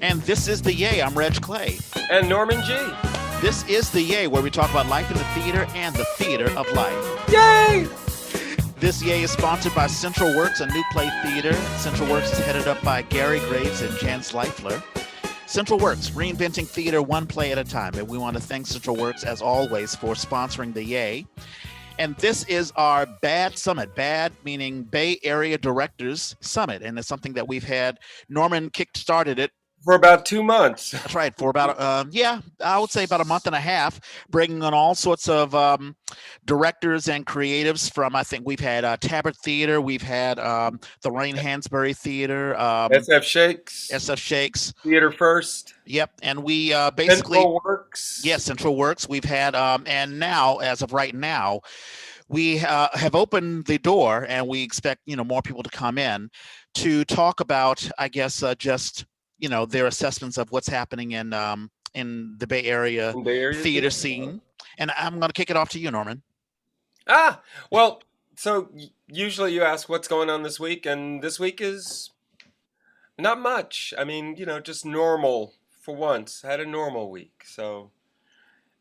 And this is The Yay. I'm Reg Clay. And Norman G. This is The Yay, where we talk about life in the theater and the theater of life. Yay! This Yay is sponsored by Central Works, a new play theater. Central Works is headed up by Gary Graves and Jan Sleifler. Central Works, reinventing theater one play at a time. And we want to thank Central Works, as always, for sponsoring The Yay. And this is our BAD Summit. BAD meaning Bay Area Directors Summit. And it's something that we've had. Norman kick-started it. For about 2 months. That's right. For about, I would say about a month and a half, bringing on all sorts of directors and creatives from, I think we've had Tabard Theatre. We've had the Lorraine Hansberry Theatre. SF Shakes. TheatreFirst. Yep. And we basically. Central Works. Yes, Central Works. We've had, and now, as of right now, we have opened the door and we expect, more people to come in to talk about, I guess, just their assessments of what's happening in the Bay Area theater scene. And I'm going to kick it off to you, Norman. Well, so usually you ask what's going on this week, and this week is not much. I mean, just normal for once. Had a normal week. So,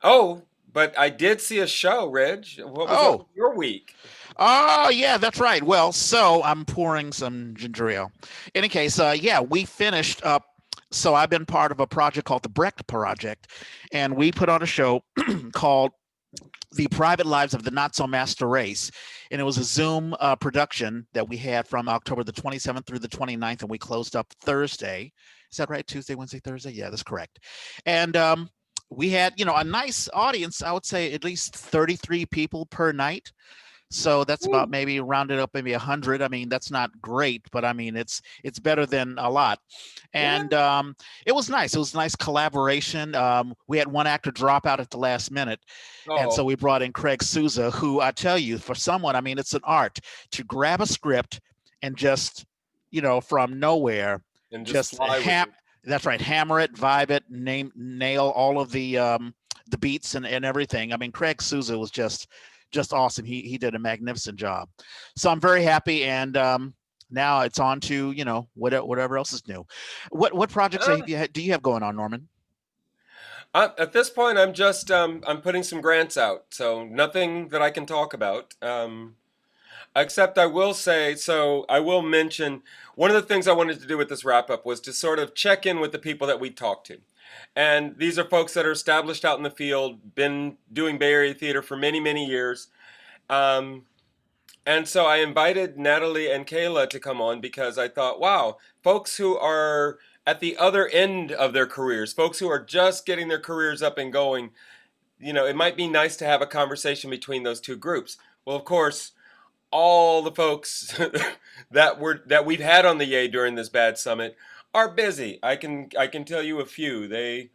but I did see a show, Reg. What was your week? Oh, yeah, that's right. Well, so I'm pouring some ginger ale. In any case, we finished up. So I've been part of a project called the Brecht Project, and we put on a show called The Private Lives of the Not-So-Master Race. And it was a Zoom production that we had from October the 27th through the 29th, and we closed up Thursday. Is that right? Tuesday, Wednesday, Thursday? Yeah, that's correct. And we had, a nice audience. I would say at least 33 people per night. So that's about maybe rounded up maybe 100. I mean, that's not great, but I mean, it's better than a lot. And it was nice. It was a nice collaboration. We had one actor drop out at the last minute. And so we brought in Craig Souza, who I tell you, for someone, I mean, it's an art to grab a script and just, from nowhere, and just that's right, hammer it, vibe it, nail all of the beats and everything. I mean, Craig Souza was just awesome. He did a magnificent job. So I'm very happy. And now it's on to, whatever else is new. What projects do you have going on, Norman? At this point, I'm just I'm putting some grants out. So nothing that I can talk about. Except I will say, so I will mention, one of the things I wanted to do with this wrap up was to sort of check in with the people that we talked to. And these are folks that are established out in the field, been doing Bay Area theater for many, many years. And so I invited Natalie and Kalya to come on because I thought, wow, folks who are at the other end of their careers, folks who are just getting their careers up and going, it might be nice to have a conversation between those two groups. Well, of course, all the folks that we've had on the Yay during this BAD Summit are busy. I can tell you a few. They,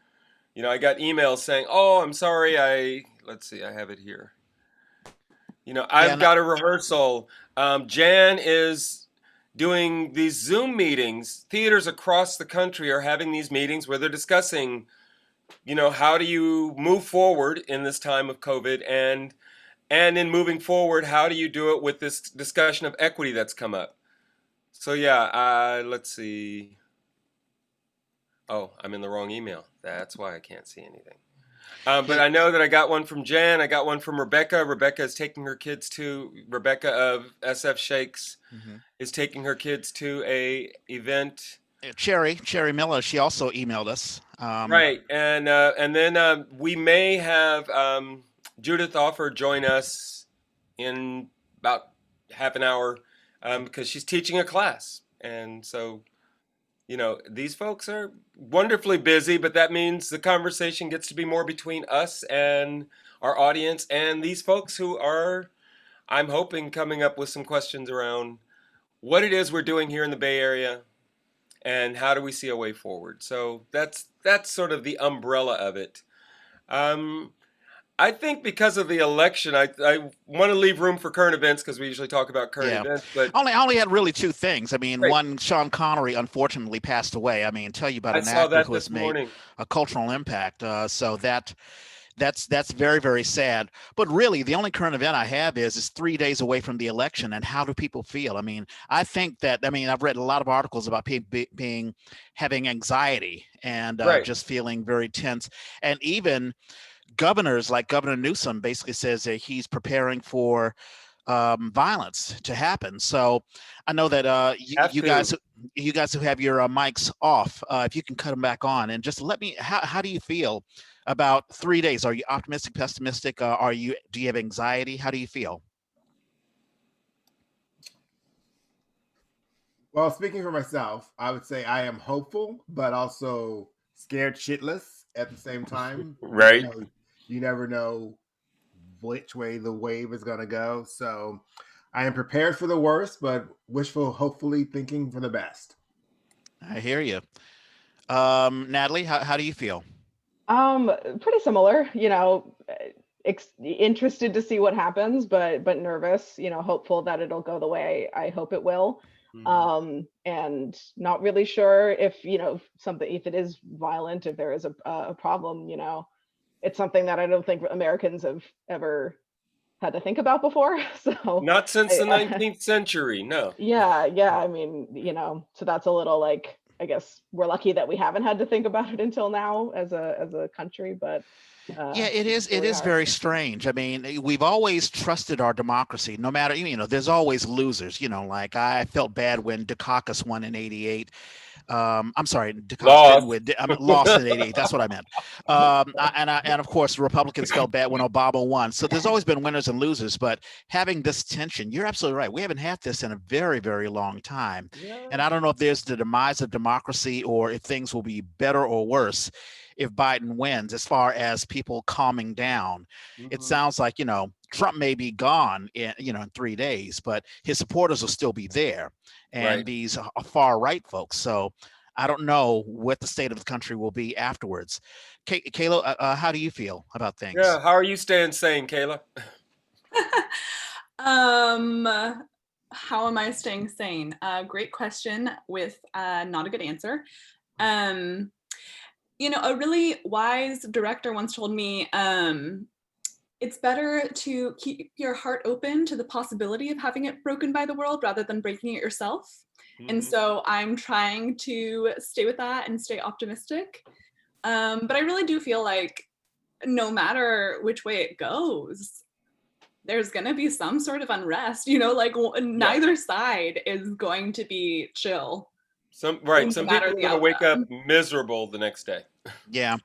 I got emails saying, "Oh, I'm sorry. Let's see, I have it here. I've got a rehearsal. Jan is doing these Zoom meetings. Theaters across the country are having these meetings where they're discussing, how do you move forward in this time of COVID, and in moving forward, how do you do it with this discussion of equity that's come up?" So yeah, let's see. Oh, I'm in the wrong email. That's why I can't see anything. But I know that I got one from Jan. I got one from Rebecca. Rebecca is taking her kids to, Rebecca of SF Shakes is taking her kids to a event. Cherry Miller, she also emailed us. Right. And then we may have Judith Offer join us in about half an hour because she's teaching a class. And so, these folks are wonderfully busy, but that means the conversation gets to be more between us and our audience and these folks who are, I'm hoping, coming up with some questions around what it is we're doing here in the Bay Area and how do we see a way forward. So that's sort of the umbrella of it. I think because of the election, I want to leave room for current events because we usually talk about current events. But I only had really two things. I mean, one, Sean Connery unfortunately passed away. I mean, tell you about an actor who has made a cultural impact. So that That's very, very sad. But really, the only current event I have is 3 days away from the election, and how do people feel? I mean, I think that I've read a lot of articles about people being having anxiety and Right. just feeling very tense, and even governors like Governor Newsom basically says that he's preparing for violence to happen. So I know that Have to. you guys who have your mics off, if you can cut them back on, and just let me. How do you feel about 3 days? Are you optimistic, pessimistic? Do you have anxiety? How do you feel? Well, speaking for myself, I would say I am hopeful, but also scared shitless at the same time. Right. You never know which way the wave is going to go. So I am prepared for the worst, but wishful, hopefully thinking for the best. I hear you. Natalie, how do you feel? Pretty similar, interested to see what happens, but nervous, hopeful that it'll go the way I hope it will. And not really sure if, if it is violent, if there is a problem, it's something that I don't think Americans have ever had to think about before. So Not since the 19th century, no. yeah. I mean, so that's a little like, I guess we're lucky that we haven't had to think about it until now as a country, but yeah, it is. It is very strange. I mean, we've always trusted our democracy, no matter, there's always losers, like I felt bad when Dukakis won in 88. I'm sorry, Dukakis didn't win. Lost in 88. That's what I meant. And of course, Republicans felt bad when Obama won. So there's always been winners and losers, but having this tension, you're absolutely right. We haven't had this in a very, very long time. Yeah. And I don't know if there's the demise of democracy or if things will be better or worse if Biden wins, as far as people calming down. It sounds like, Trump may be gone in 3 days, but his supporters will still be there. And Right. these are far right folks. So I don't know what the state of the country will be afterwards. Kayla, how do you feel about things? Yeah, how are you staying sane, Kayla? How am I staying sane? Great question with not a good answer. A really wise director once told me, it's better to keep your heart open to the possibility of having it broken by the world rather than breaking it yourself. And so I'm trying to stay with that and stay optimistic. But I really do feel like no matter which way it goes, there's going to be some sort of unrest, neither side is going to be chill. Some people are going to wake up miserable the next day. Yeah.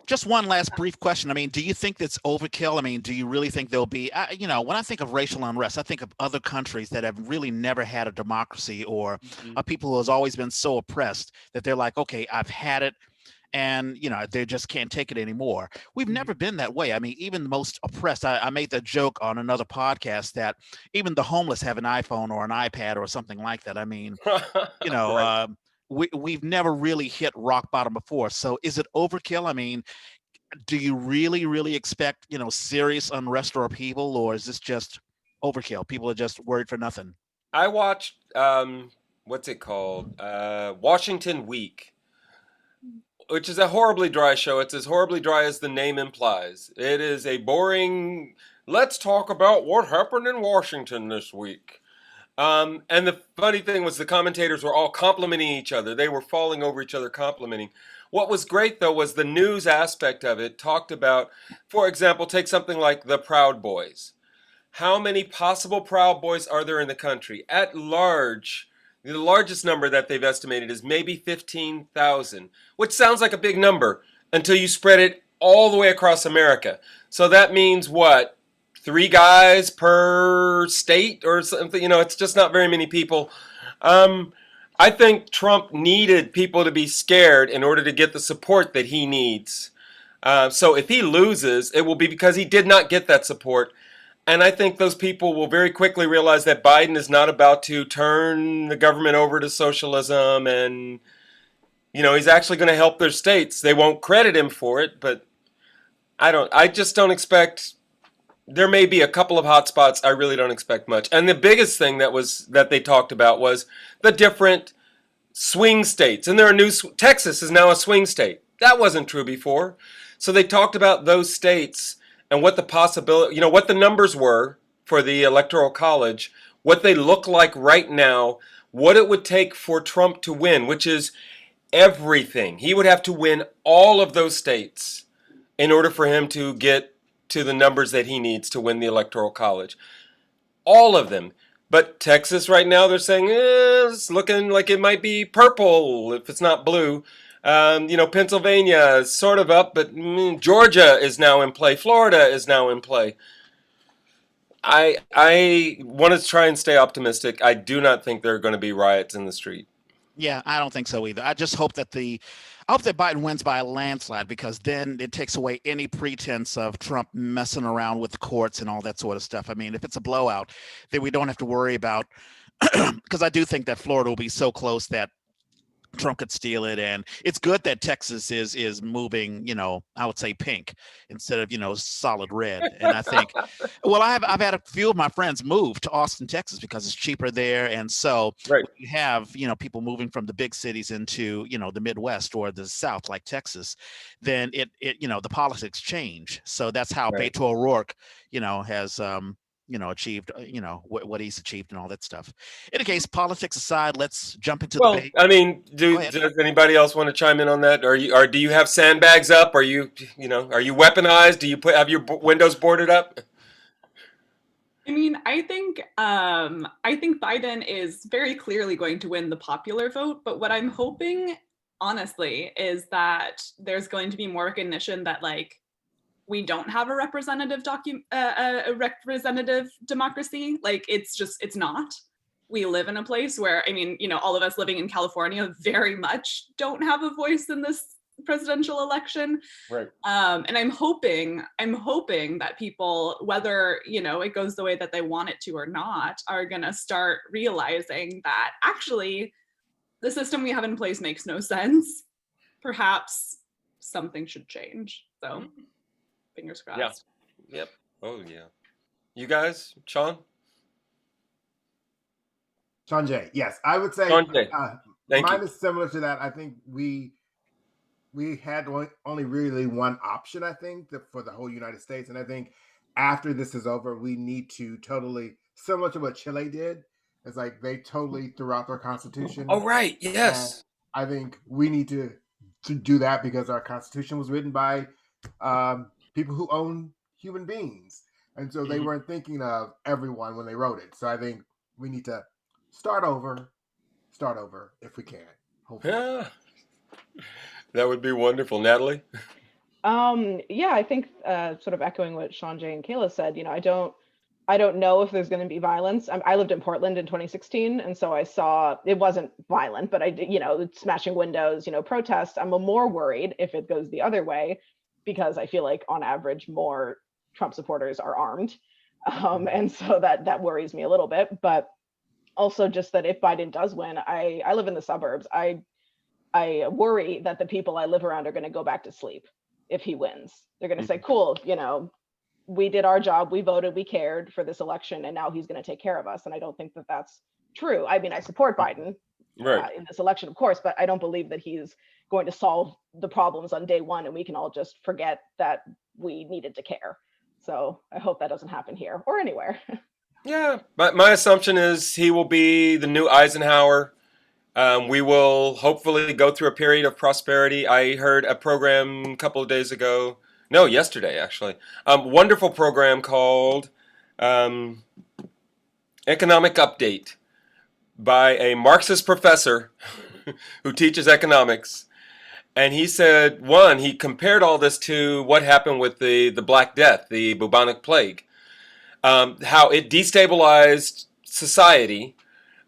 Just one last brief question. I mean, do you think that's overkill? I mean, do you really think there'll be, when I think of racial unrest, I think of other countries that have really never had a democracy or a people who has always been so oppressed that they're like, okay, I've had it. And, they just can't take it anymore. We've never been that way. I mean, even the most oppressed, I made the joke on another podcast that even the homeless have an iPhone or an iPad or something like that. I mean, Right. we've never really hit rock bottom before. So is it overkill? I mean, do you really, really expect, serious unrest or upheaval, or is this just overkill? People are just worried for nothing. I watched, what's it called? Washington Week, which is a horribly dry show. It's as horribly dry as the name implies. It is a boring, let's talk about what happened in Washington this week. And the funny thing was the commentators were all complimenting each other. They were falling over each other, complimenting. What was great, though, was the news aspect of it talked about, for example, take something like the Proud Boys. How many possible Proud Boys are there in the country? At large, the largest number that they've estimated is maybe 15,000, which sounds like a big number until you spread it all the way across America. So that means what? 3 guys per state or something? It's just not very many people. I think Trump needed people to be scared in order to get the support that he needs. So if he loses, it will be because he did not get that support. And I think those people will very quickly realize that Biden is not about to turn the government over to socialism and, he's actually going to help their states. They won't credit him for it, but I just don't expect, there may be a couple of hot spots. I really don't expect much. And the biggest thing that they talked about was the different swing states. And Texas is now a swing state. That wasn't true before. So they talked about those states and what the possibility, what the numbers were for the Electoral College, what they look like right now, what it would take for Trump to win, which is everything. He would have to win all of those states in order for him to get to the numbers that he needs to win the Electoral College. All of them. But Texas right now, they're saying it's looking like it might be purple if it's not blue. Pennsylvania is sort of up, but Georgia is now in play. Florida is now in play. I want to try and stay optimistic. I do not think there are going to be riots in the street. Yeah, I don't think so either. I just hope that Biden wins by a landslide, because then it takes away any pretense of Trump messing around with the courts and all that sort of stuff. I mean, if it's a blowout, then we don't have to worry about, because I do think that Florida will be so close that Trump could steal it. And it's good that Texas is moving, I would say pink instead of, solid red. And I think, well, I've had a few of my friends move to Austin, Texas, because it's cheaper there. And so right. You have, people moving from the big cities into, the Midwest or the South, like Texas, then it the politics change. So that's how right. Beto O'Rourke, has, achieved, what he's achieved and all that stuff. In any case, politics aside, let's jump into the debate. I mean, does anybody else want to chime in on that? Do you have sandbags up? Are you weaponized? Do you have your windows boarded up? I mean, I think Biden is very clearly going to win the popular vote, but what I'm hoping, honestly, is that there's going to be more recognition that, like, we don't have a representative democracy. Like, it's not. We live in a place where, all of us living in California very much don't have a voice in this presidential election. Right. And I'm hoping that people, whether, it goes the way that they want it to or not, are going to start realizing that actually the system we have in place makes no sense. Perhaps something should change. So fingers crossed. Yeah. Yep. Oh yeah. You guys, Sean? ShawnJ, yes, I would say mine is similar to that. I think we had only really one option, I think, for the whole United States. And I think after this is over, we need to totally, similar to what Chile did, it's like they totally threw out their constitution. Oh, right. Yes. And I think we need to do that, because our constitution was written by people who own human beings. And so they weren't thinking of everyone when they wrote it. So I think we need to start over if we can. Hopefully. Yeah. That would be wonderful. Natalie? Yeah, I think sort of echoing what ShawnJ and Kayla said, I don't know if there's going to be violence. I lived in Portland in 2016, and so I saw, it wasn't violent, but I did, smashing windows, protest. I'm more worried if it goes the other way, because I feel like on average more Trump supporters are armed. And so that worries me a little bit. But also just that if Biden does win, I live in the suburbs. I worry that the people I live around are going to go back to sleep if he wins. They're going to say, cool, we did our job, we voted, we cared for this election, and now he's going to take care of us. And I don't think that that's true. I mean, I support Biden in this election, of course, but I don't believe that he's going to solve the problems on day one and we can all just forget that we needed to care. So I hope that doesn't happen here or anywhere. Yeah, but my assumption is he will be the new Eisenhower. We will hopefully go through a period of prosperity. I heard a program a couple of days ago, no, yesterday actually, wonderful program called Economic Update by a Marxist professor who teaches economics. And he said, he compared all this to what happened with the Black Death, the bubonic plague, how it destabilized society.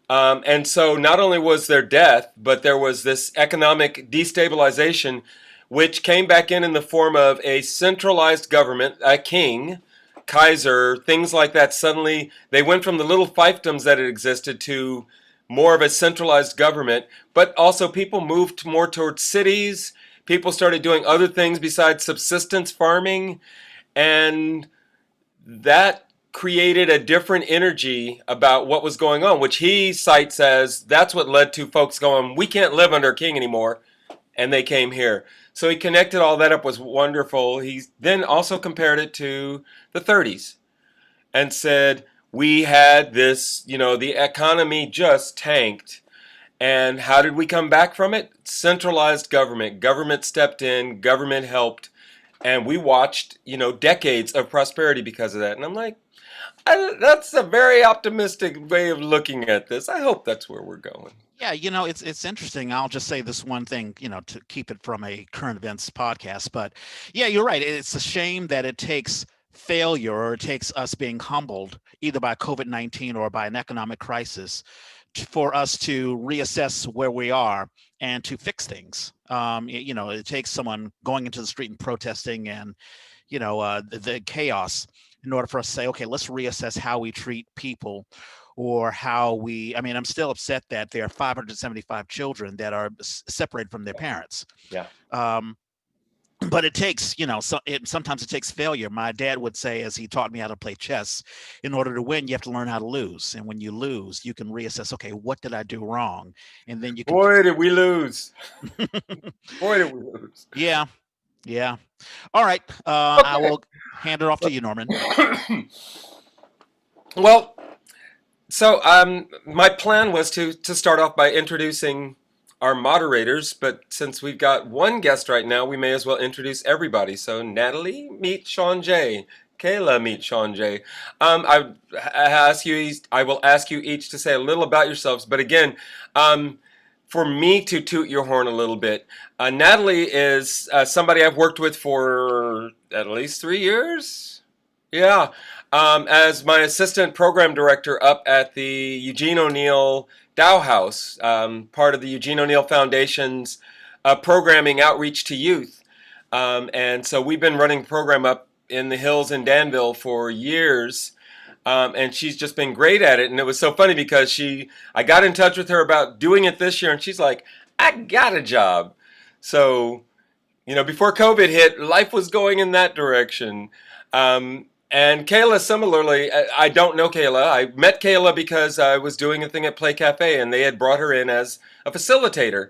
And so not only was there death, but there was this economic destabilization, which came back in the form of a centralized government, a king, Kaiser, things like that. Suddenly they went from the little fiefdoms that had existed to more of a centralized government, but also people moved more towards cities. People started doing other things besides subsistence farming, and that created a different energy about what was going on, which he cites as that's what led to folks going, we can't live under a king anymore. and they came here. So he connected all that up, was wonderful. He then also compared it to the 30s and said, we had this, the economy just tanked. And how did we come back from it? Centralized government. Government stepped in, government helped, and we watched, decades of prosperity because of that. And I'm like, that's a very optimistic way of looking at this. I hope that's where we're going. Yeah, it's interesting. I'll just say this one thing, to keep it from a current events podcast. But yeah, you're right. It's a shame that it takes failure, or it takes us being humbled either by COVID-19 or by an economic crisis for us to reassess where we are and to fix things. It takes someone going into the street and protesting and, the chaos in order for us to say, okay, let's reassess how we treat people, or I'm still upset that there are 575 children that are separated from their parents. Yeah. But it takes, sometimes it takes failure. My dad would say, as he taught me how to play chess, in order to win, you have to learn how to lose. And when you lose, you can reassess, okay, what did I do wrong? And then you can. Boy, did we lose. Boy, did we lose. Yeah. Yeah. All right. Okay. I will hand it off to you, Norman. Well, so my plan was to start off by introducing our moderators, but since we've got one guest right now, we may as well introduce everybody. So Natalie, meet ShawnJ. Kalya, meet ShawnJ. I will ask you each to say a little about yourselves, but again, for me to toot your horn a little bit, Natalie is somebody I've worked with for at least 3 years. Yeah. As my assistant program director up at the Eugene O'Neill Dow House, part of the Eugene O'Neill Foundation's programming outreach to youth. And so we've been running the program up in the hills in Danville for years. And she's just been great at it. And it was so funny because I got in touch with her about doing it this year, and she's like, I got a job. So, before COVID hit, life was going in that direction. And Kalya, similarly, I don't know Kalya. I met Kalya because I was doing a thing at Play Cafe, and they had brought her in as a facilitator,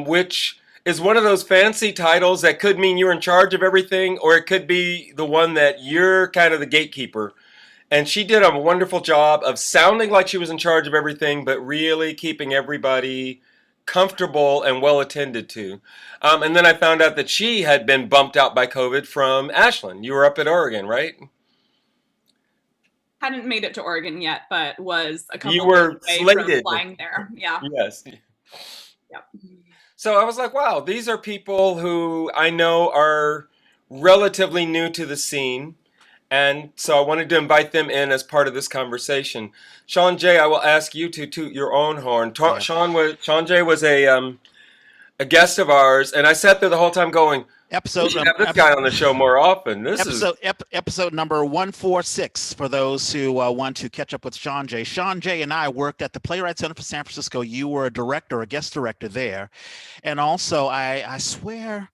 which is one of those fancy titles that could mean you're in charge of everything, or it could be the one that you're kind of the gatekeeper. And she did a wonderful job of sounding like she was in charge of everything, but really keeping everybody comfortable and well attended to. And then I found out that she had been bumped out by COVID from Ashland. You were up at Oregon, right? Hadn't made it to Oregon yet, but was a couple you were slated from flying there. Yeah. Yes. Yep. So I was like, wow, these are people who I know are relatively new to the scene. And so I wanted to invite them in as part of this conversation. ShawnJ, I will ask you to toot your own horn. ShawnJ was a guest of ours, and I sat there the whole time going, we should have this guy on the show more often. Episode number 146 for those who want to catch up with ShawnJ. ShawnJ and I worked at the Playwright Center for San Francisco. You were a guest director there. And also, I swear,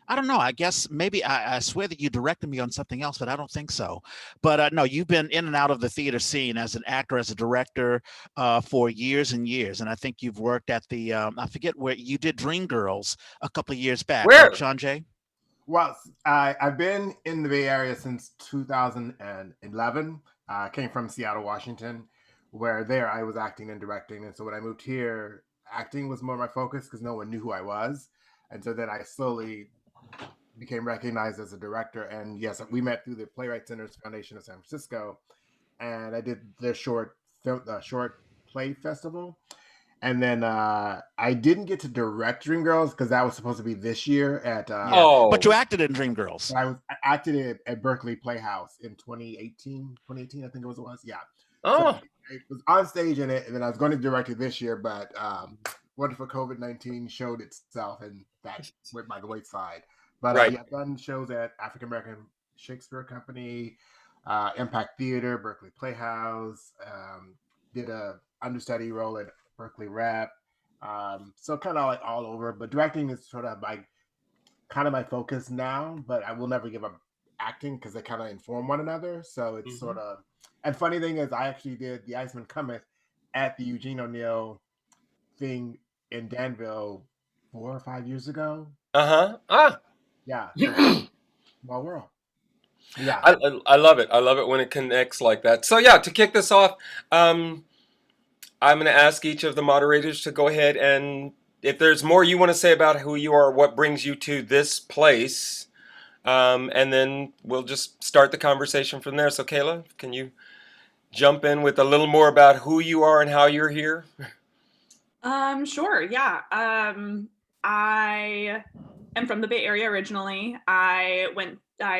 I don't know. I guess maybe I swear that you directed me on something else, but I don't think so. But no, you've been in and out of the theater scene as an actor, as a director for years and years. And I think you've worked at the, I forget where you did Dreamgirls a couple of years back. Where? ShawnJ? Well, I've been in the Bay Area since 2011. I came from Seattle, Washington, where there I was acting and directing. And so when I moved here, acting was more my focus because no one knew who I was. And so then I slowly became recognized as a director. And yes, we met through the Playwright Center's Foundation of San Francisco. And I did the short play festival. And then I didn't get to direct Dreamgirls because that was supposed to be this year at. But you acted in Dreamgirls. I acted at Berkeley Playhouse in 2018. 2018, I think it was. Yeah. Oh. So I was on stage in it, and then I was going to direct it this year, but wonderful COVID-19 showed itself, and that went by the wayside. But right. I've done shows at African American Shakespeare Company, Impact Theater, Berkeley Playhouse. Did a understudy role at Berkeley Rep. So kind of like all over, but directing is sort of my focus now, but I will never give up acting because they kind of inform one another. So it's sort of, and funny thing is I actually did The Iceman Cometh at the Eugene O'Neill thing in Danville 4 or 5 years ago. Yeah. Small world. Yeah. I love it. I love it when it connects like that. So yeah, to kick this off, I'm going to ask each of the moderators to go ahead, and if there's more you want to say about who you are, what brings you to this place, and then we'll just start the conversation from there. So Kalya, can you jump in with a little more about who you are and how you're here? Sure. Yeah. I am from the Bay Area originally. I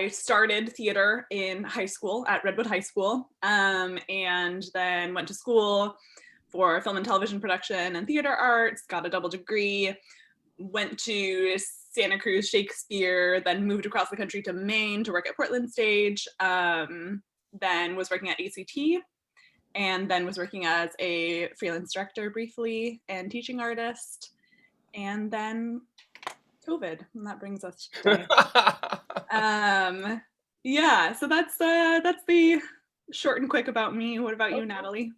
started theater in high school at Redwood High School, and then went to school for film and television production and theater arts, got a double degree, went to Santa Cruz Shakespeare, then moved across the country to Maine to work at Portland Stage, then was working at ACT, and then was working as a freelance director briefly and teaching artist, and then COVID, and that brings us to yeah, so that's the short and quick about me. What about you, Natalie?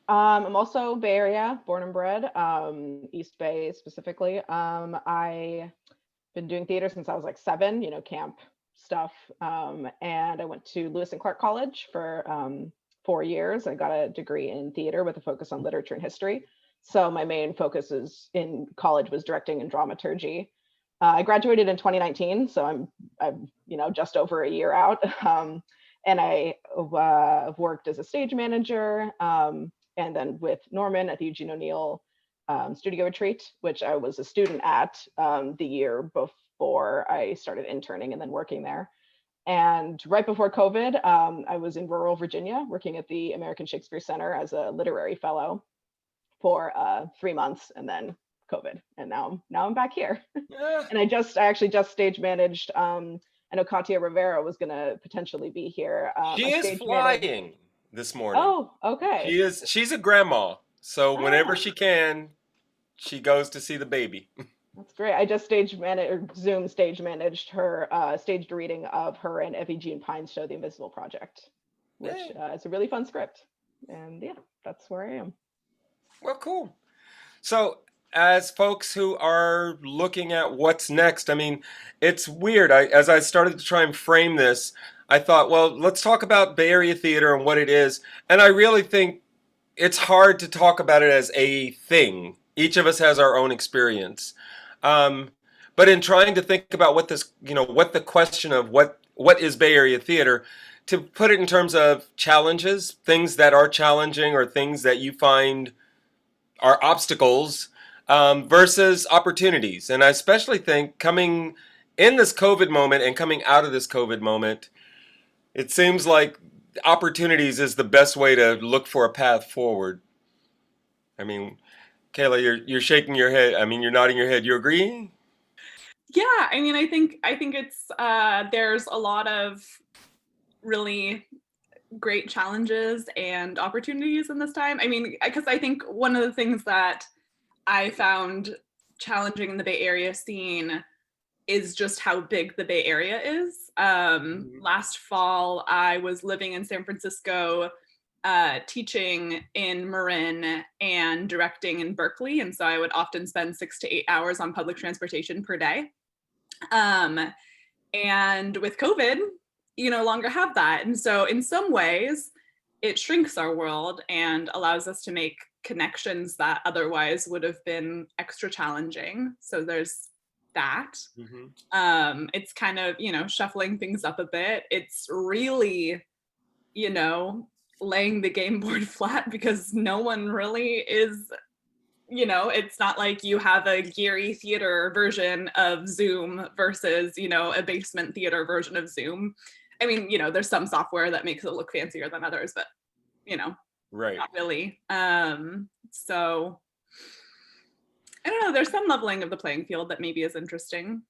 I'm also Bay Area, born and bred, East Bay specifically. I've been doing theater since I was like 7, camp stuff. And I went to Lewis and Clark College for 4 years. I got a degree in theater with a focus on literature and history. So my main focus in college was directing and dramaturgy. I graduated in 2019, so I'm just over a year out. And I've worked as a stage manager, and then with Norman at the Eugene O'Neill Studio Retreat, which I was a student at the year before I started interning and then working there. And right before COVID, I was in rural Virginia working at the American Shakespeare Center as a literary fellow for 3 months, and then COVID, and now I'm back here. Yeah. And I actually just stage managed. I know Katya Rivera was going to potentially be here. She is flying this morning. Oh, okay. She's a grandma, so whenever she can, she goes to see the baby. That's great. I just Zoom stage managed her staged reading of her and Effie Jean Pine's show, The Invisible Project, which is a really fun script. And yeah, that's where I am. Well, cool. So as folks who are looking at what's next, I mean, it's weird. As I started to try and frame this, I thought, well, let's talk about Bay Area theater and what it is. And I really think it's hard to talk about it as a thing. Each of us has our own experience. But in trying to think about what this, what the question of what is Bay Area theater, to put it in terms of challenges, things that are challenging or things that you find are obstacles, versus opportunities. And I especially think coming in this COVID moment and coming out of this COVID moment, it seems like opportunities is the best way to look for a path forward. I mean, Kalya, you're shaking your head. I mean, you're nodding your head. You agree? Yeah, I mean, I think it's there's a lot of really great challenges and opportunities in this time. I mean, because I think one of the things that I found challenging in the Bay Area scene is just how big the Bay Area is. Last fall, I was living in San Francisco, teaching in Marin and directing in Berkeley. And so I would often spend 6 to 8 hours on public transportation per day. And with COVID, you no longer have that. And so in some ways, it shrinks our world and allows us to make connections that otherwise would have been extra challenging. So there's that. It's kind of, shuffling things up a bit. It's really, laying the game board flat, because no one really is, it's not like you have a Geary theater version of Zoom versus, a basement theater version of Zoom. I mean, there's some software that makes it look fancier than others, but, right. Not really. So I don't know, there's some leveling of the playing field that maybe is interesting.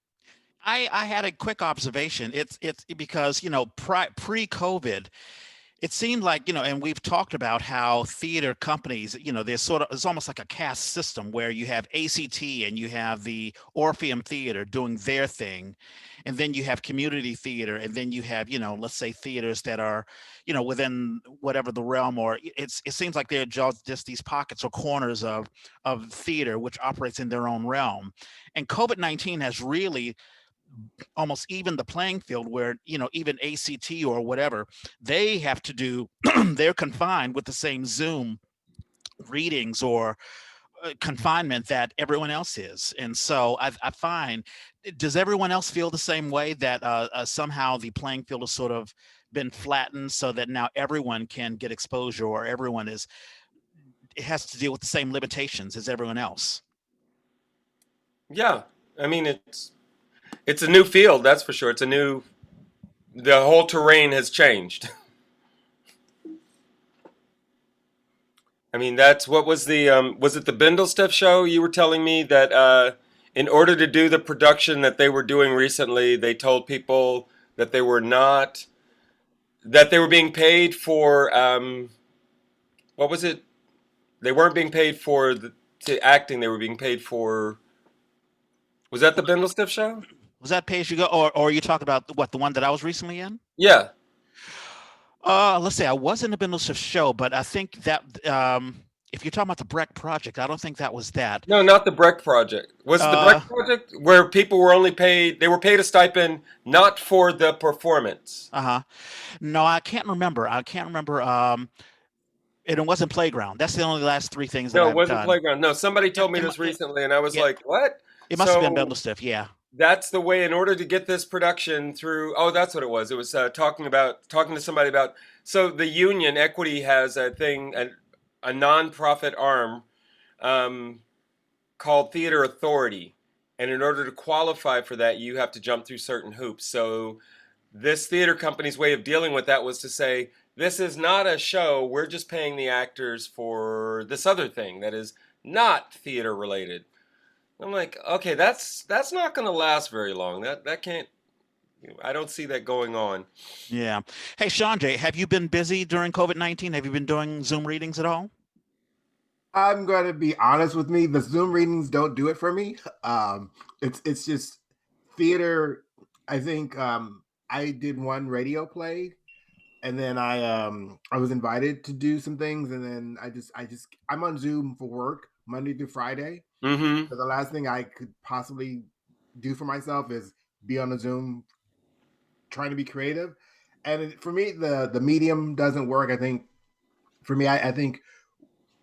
I had a quick observation. It's because, pre-COVID, It seemed like, and we've talked about how theater companies, there's it's almost like a caste system where you have ACT and you have the Orpheum Theater doing their thing. And then you have community theater. And then you have, let's say theaters that are, within whatever the realm, or it seems like they're just these pockets or corners of theater, which operates in their own realm. And COVID-19 has really almost even the playing field where, even ACT or whatever, they have to do, they're confined with the same Zoom readings or confinement that everyone else is. And so I find, does everyone else feel the same way, that somehow the playing field has sort of been flattened so that now everyone can get exposure, or everyone it has to deal with the same limitations as everyone else? Yeah, I mean, it's a new field, that's for sure. The whole terrain has changed. I mean, what was it the Bindlestiff show? You were telling me that in order to do the production that they were doing recently, they told people that they were being paid for, what was it? They weren't being paid for to acting, they were being paid for, was that the Bindlestiff show? Was that Pay As You Go, or you talk about the one that I was recently in? Yeah. Let's say I was in the Bindlestiff show, but I think that if you're talking about the Brecht Project, I don't think that was that. No, not the Brecht Project. Was it the Brecht Project where people were only paid? They were paid a stipend not for the performance. No, I can't remember. And it wasn't Playground. That's the only last three things that I've done. No, it wasn't Playground. No, somebody told me this recently, and I was like, what? It must have been Bindlestiff, yeah. That's the way, in order to get this production through. Oh, that's what it was. It was talking to somebody about. So the union, Equity, has a thing, a non-profit arm called Theater Authority, and in order to qualify for that, you have to jump through certain hoops. So this theater company's way of dealing with that was to say, this is not a show. We're just paying the actors for this other thing that is not theater related. I'm like, okay, that's not going to last very long. That can't. I don't see that going on. Yeah. Hey, ShawnJ, have you been busy during COVID-19? Have you been doing Zoom readings at all? I'm going to be honest with me. The Zoom readings don't do it for me. It's just theater. I think I did one radio play, and then I was invited to do some things, and then I'm on Zoom for work Monday through Friday. Mm-hmm. So the last thing I could possibly do for myself is be on a Zoom trying to be creative. And for me, the medium doesn't work. I think for me, I think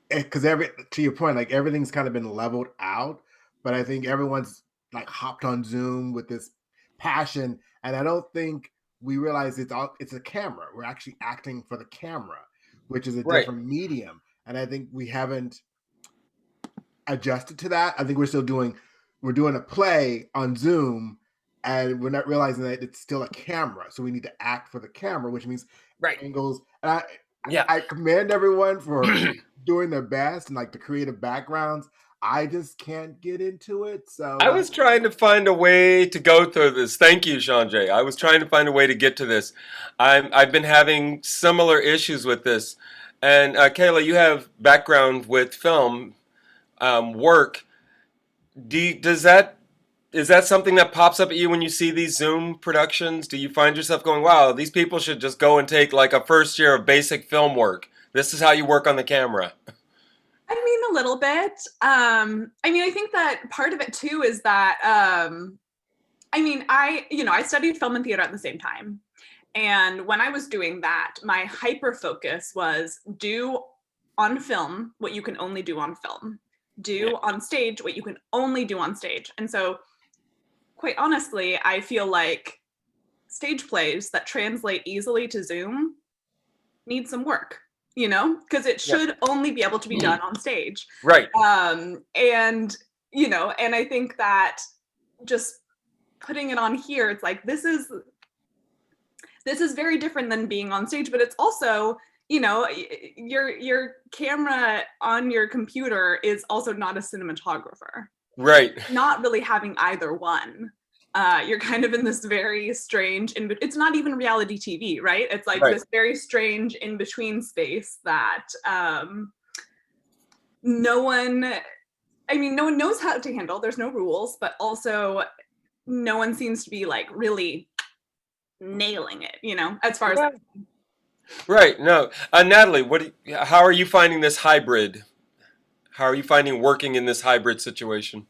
because to your point, like everything's kind of been leveled out, but I think everyone's like hopped on Zoom with this passion. And I don't think we realize it's a camera. We're actually acting for the camera, which is a different medium. And I think we haven't adjusted to that. I think we're doing a play on Zoom, and we're not realizing that it's still a camera. So we need to act for the camera, which means angles. And I commend everyone for doing their best and like the creative backgrounds. I just can't get into it. So I was trying to find a way to go through this. Thank you, ShawnJ. I was trying to find a way to get to this. I've been having similar issues with this. And Kayla, you have background with film work. Is that something that pops up at you when you see these Zoom productions? Do you find yourself going, wow, these people should just go and take like a first year of basic film work? This is how you work on the camera. I mean, a little bit. I think that part of it too is that, I studied film and theater at the same time. And when I was doing that, my hyper focus was do on film what you can only do on film. Do on stage what you can only do on stage. And so quite honestly, I feel like stage plays that translate easily to Zoom need some work, because it should only be able to be done on stage. Right. And I think that just putting it on here, it's like, this is very different than being on stage, but it's also, your camera on your computer is also not a cinematographer. Right. Not really having either one. you're kind of in this very strange, it's not even reality TV, right? It's like this very strange in-between space that no one knows how to handle. There's no rules, but also no one seems to be like really nailing it, as far as. Right. No. Natalie, how are you finding this hybrid? How are you finding working in this hybrid situation?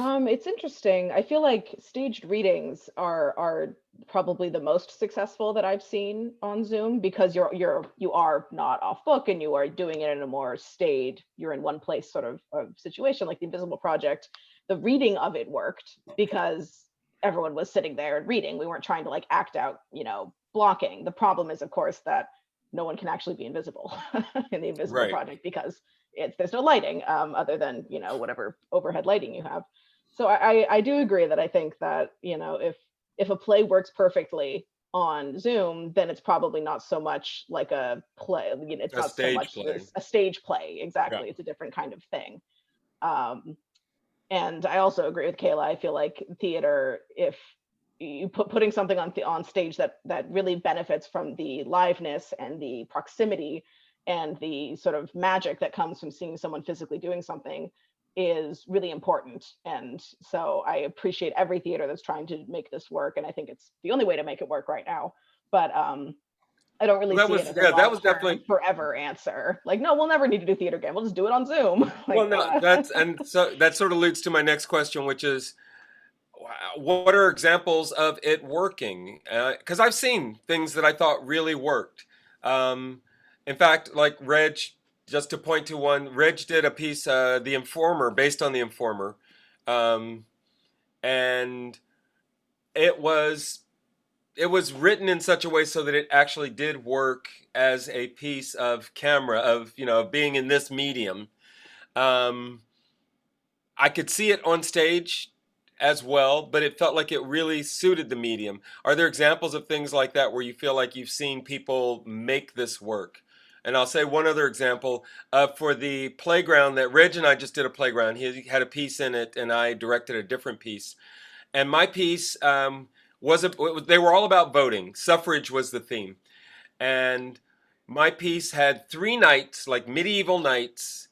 It's interesting. I feel like staged readings are probably the most successful that I've seen on Zoom, because you are not off book and you are doing it in a more staid, you're in one place sort of situation, like the Invisible Project. The reading of it worked because everyone was sitting there and reading. We weren't trying to like act out, blocking. The problem is, of course, that no one can actually be invisible in the Invisible Project, because there's no lighting other than whatever overhead lighting you have. So I do agree that I think that if a play works perfectly on Zoom, then it's probably not so much like a play. It's not so much a stage play. Exactly, yeah. It's a different kind of thing. And I also agree with Kayla. I feel like theater, if you putting something on stage that really benefits from the liveness and the proximity and the sort of magic that comes from seeing someone physically doing something, is really important. And so I appreciate every theater that's trying to make this work, and I think it's the only way to make it work right now. But I don't really see it as that was definitely forever answer. Like, no, we'll never need to do theater again. We'll just do it on Zoom. Well, no, that sort of leads to my next question, which is, what are examples of it working? Because I've seen things that I thought really worked. In fact, like Reg, just to point to one, Reg did a piece, The Informer, based on The Informer. And it was written in such a way so that it actually did work as a piece of camera, of being in this medium. I could see it on stage as well, but it felt like it really suited the medium. Are there examples of things like that where you feel like you've seen people make this work? And I'll say one other example for the playground that Reg and I just did a playground. He had a piece in it, and I directed a different piece. And my piece they were all about voting. Suffrage was the theme. And my piece had 3 knights, like medieval knights,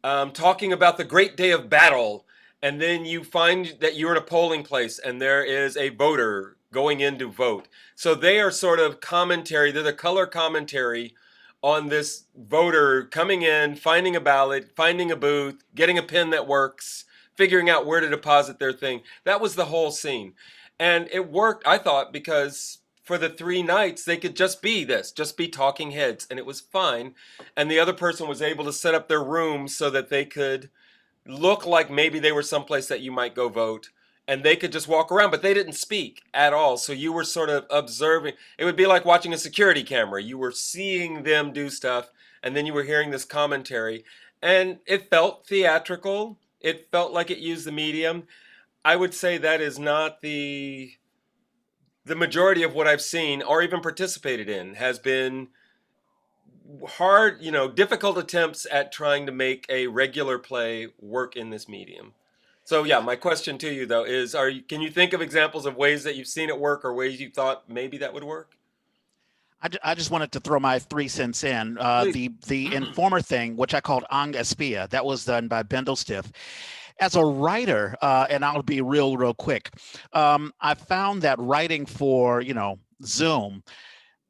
talking about the great day of battle. And then you find that you're in a polling place and there is a voter going in to vote. So they are sort of commentary. They're the color commentary on this voter coming in, finding a ballot, finding a booth, getting a pen that works, figuring out where to deposit their thing. That was the whole scene. And it worked, I thought, because for the 3 nights, they could just be talking heads, and it was fine. And the other person was able to set up their room so that they could look like maybe they were someplace that you might go vote, and they could just walk around, but they didn't speak at all. So you were sort of observing. It would be like watching a security camera. You were seeing them do stuff, and then you were hearing this commentary. And it felt theatrical. It felt like it used the medium. I would say that is not the majority of what I've seen or even participated in. Has been hard, difficult attempts at trying to make a regular play work in this medium. So yeah, my question to you though is, can you think of examples of ways that you've seen it work or ways you thought maybe that would work? I just wanted to throw my 3 cents in. The Informer thing, which I called Ang Espia, that was done by Bendel-Stiff. As a writer, and I'll be real quick, I found that writing for, Zoom,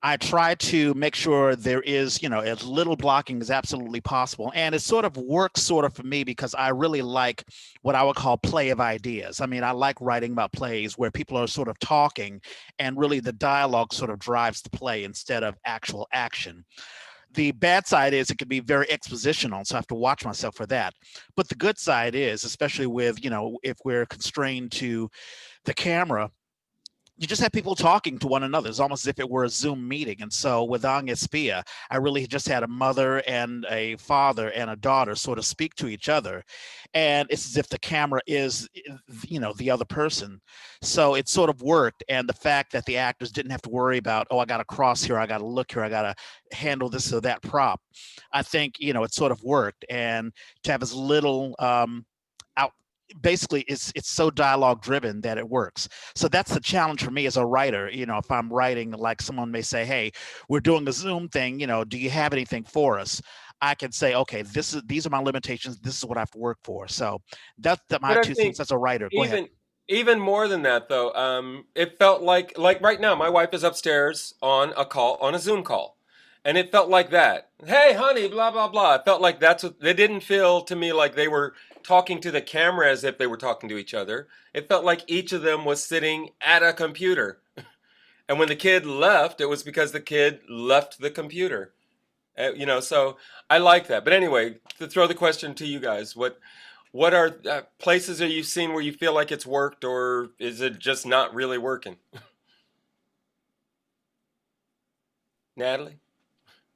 I try to make sure there is, as little blocking as absolutely possible. And it sort of works for me because I really like what I would call play of ideas. I mean, I like writing about plays where people are sort of talking and really the dialogue sort of drives the play instead of actual action. The bad side is it can be very expositional, so I have to watch myself for that. But the good side is, especially with, if we're constrained to the camera, you just have people talking to one another. It's almost as if it were a Zoom meeting. And so with Ang Espia, I really just had a mother and a father and a daughter sort of speak to each other. And it's as if the camera is, the other person. So it sort of worked. And the fact that the actors didn't have to worry about, I got to cross here, I got to look here, I got to handle this or that prop. I think, it sort of worked. And to have as little basically it's so dialogue driven that it works. So that's the challenge for me as a writer. If I'm writing, like someone may say, hey, we're doing a Zoom thing, do you have anything for us? I can say, okay, these are my limitations, this is what I have to work for. So that's my two things as a writer. Go ahead. Even more than that, though, it felt like right now my wife is upstairs on a Zoom call, and it felt like that. Hey, honey, blah blah blah. It felt like that's what they didn't feel to me like they were talking to the camera as if they were talking to each other. It felt like each of them was sitting at a computer, and when the kid left, it was because the kid left the computer. So I like that. But anyway, to throw the question to you guys, what are places that you've seen where you feel like it's worked, or is it just not really working? Natalie?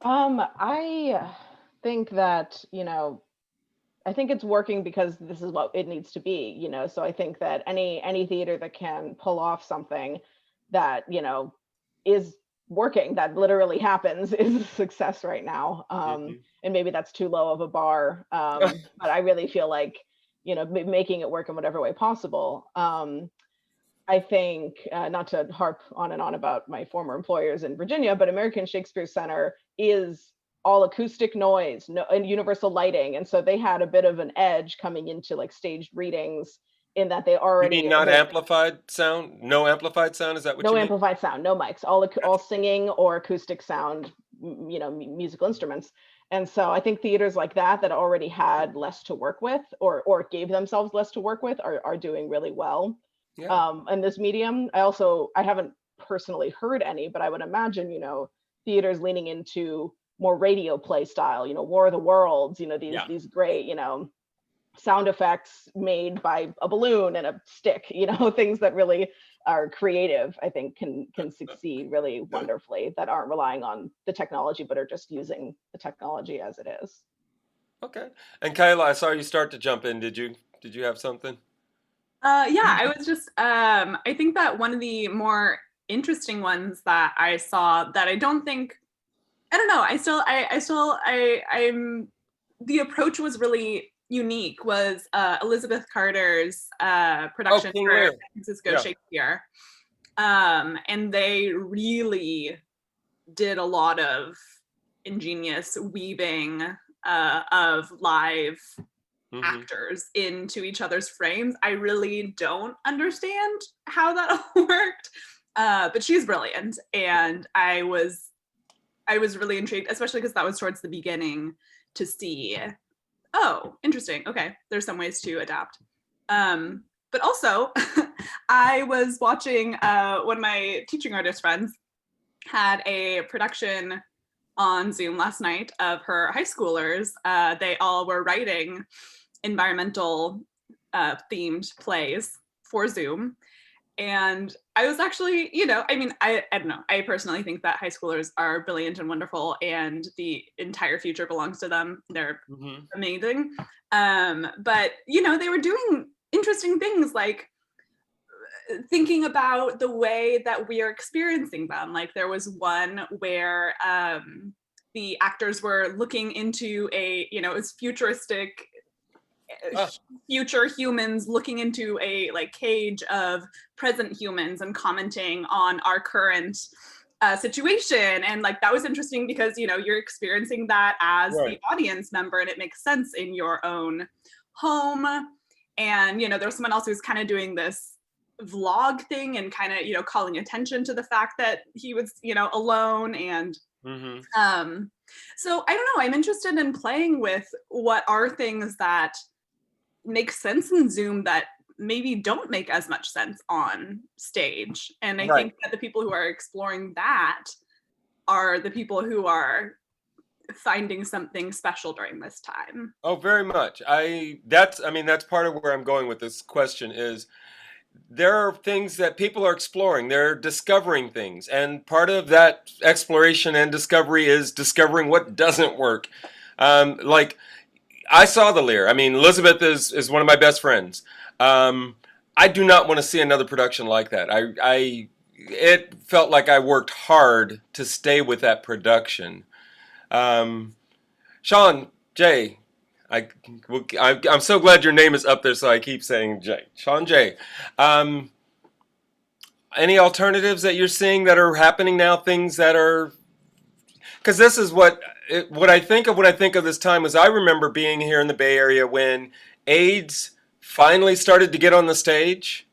I think that, I think it's working because this is what it needs to be, so I think that any theater that can pull off something that, is working, that literally happens, is a success right now. And maybe that's too low of a bar, but I really feel like, making it work in whatever way possible. I think, not to harp on and on about my former employers in Virginia, but American Shakespeare Center is all acoustic noise, and universal lighting. And so they had a bit of an edge coming into like staged readings, in that they already— You mean not amplified sound? No amplified sound? Is that what you mean? No amplified sound, no mics, all singing or acoustic sound, musical instruments. And so I think theaters like that already had less to work with, or gave themselves less to work with, are doing really well. Yeah. In this medium. I haven't personally heard any, but I would imagine, theaters leaning into more radio play style, War of the Worlds, these great, sound effects made by a balloon and a stick, things that really are creative, I think can succeed really wonderfully, that aren't relying on the technology, but are just using the technology as it is. Okay. And Kalya, I saw you start to jump in. Did you have something? Yeah, I was just, I think that one of the more interesting ones that I saw that I don't think, I don't know, the approach was really unique, was Elizabeth Carter's production for San Francisco Shakespeare. And they really did a lot of ingenious weaving of live actors into each other's frames. I really don't understand how that worked, but she's brilliant, and I was really intrigued, especially because that was towards the beginning, to see, oh, interesting, okay, there's some ways to adapt. But also, I was watching, one of my teaching artist friends had a production on Zoom last night of her high schoolers. They all were writing environmental themed plays for Zoom. And I was actually, I don't know, I personally think that high schoolers are brilliant and wonderful, and the entire future belongs to them. They're amazing. But, they were doing interesting things, like thinking about the way that we are experiencing them. Like there was one where the actors were looking into it's futuristic, future humans looking into a cage of present humans and commenting on our current situation. And that was interesting because, you're experiencing that as the audience member, and it makes sense in your own home. And, there was someone else who's kind of doing this vlog thing and kind of, calling attention to the fact that he was, alone. And so I don't know, I'm interested in playing with what are things that make sense in Zoom that maybe don't make as much sense on stage. And I think that the people who are exploring that are the people who are finding something special during this time. Oh, very much. That's part of where I'm going with this question is there are things that people are exploring. They're discovering things. And part of that exploration and discovery is discovering what doesn't work. I saw The Lear. Elizabeth is one of my best friends. I do not want to see another production like that. It felt like I worked hard to stay with that production. ShawnJ, I'm so glad your name is up there, so I keep saying J. ShawnJ. Any alternatives that you're seeing that are happening now? Things that are, because this is what I think of when I think of this time. Is I remember being here in the Bay Area when AIDS finally started to get on the stage.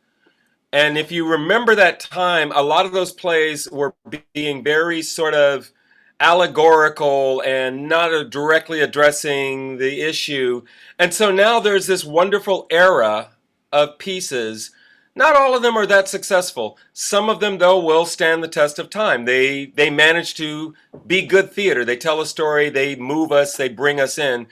And if you remember that time, a lot of those plays were being very sort of allegorical and not directly addressing the issue. And so now there's this wonderful era of pieces. Not all of them are that successful. Some of them, though, will stand the test of time. They manage to be good theater. They tell a story, they move us, they bring us in.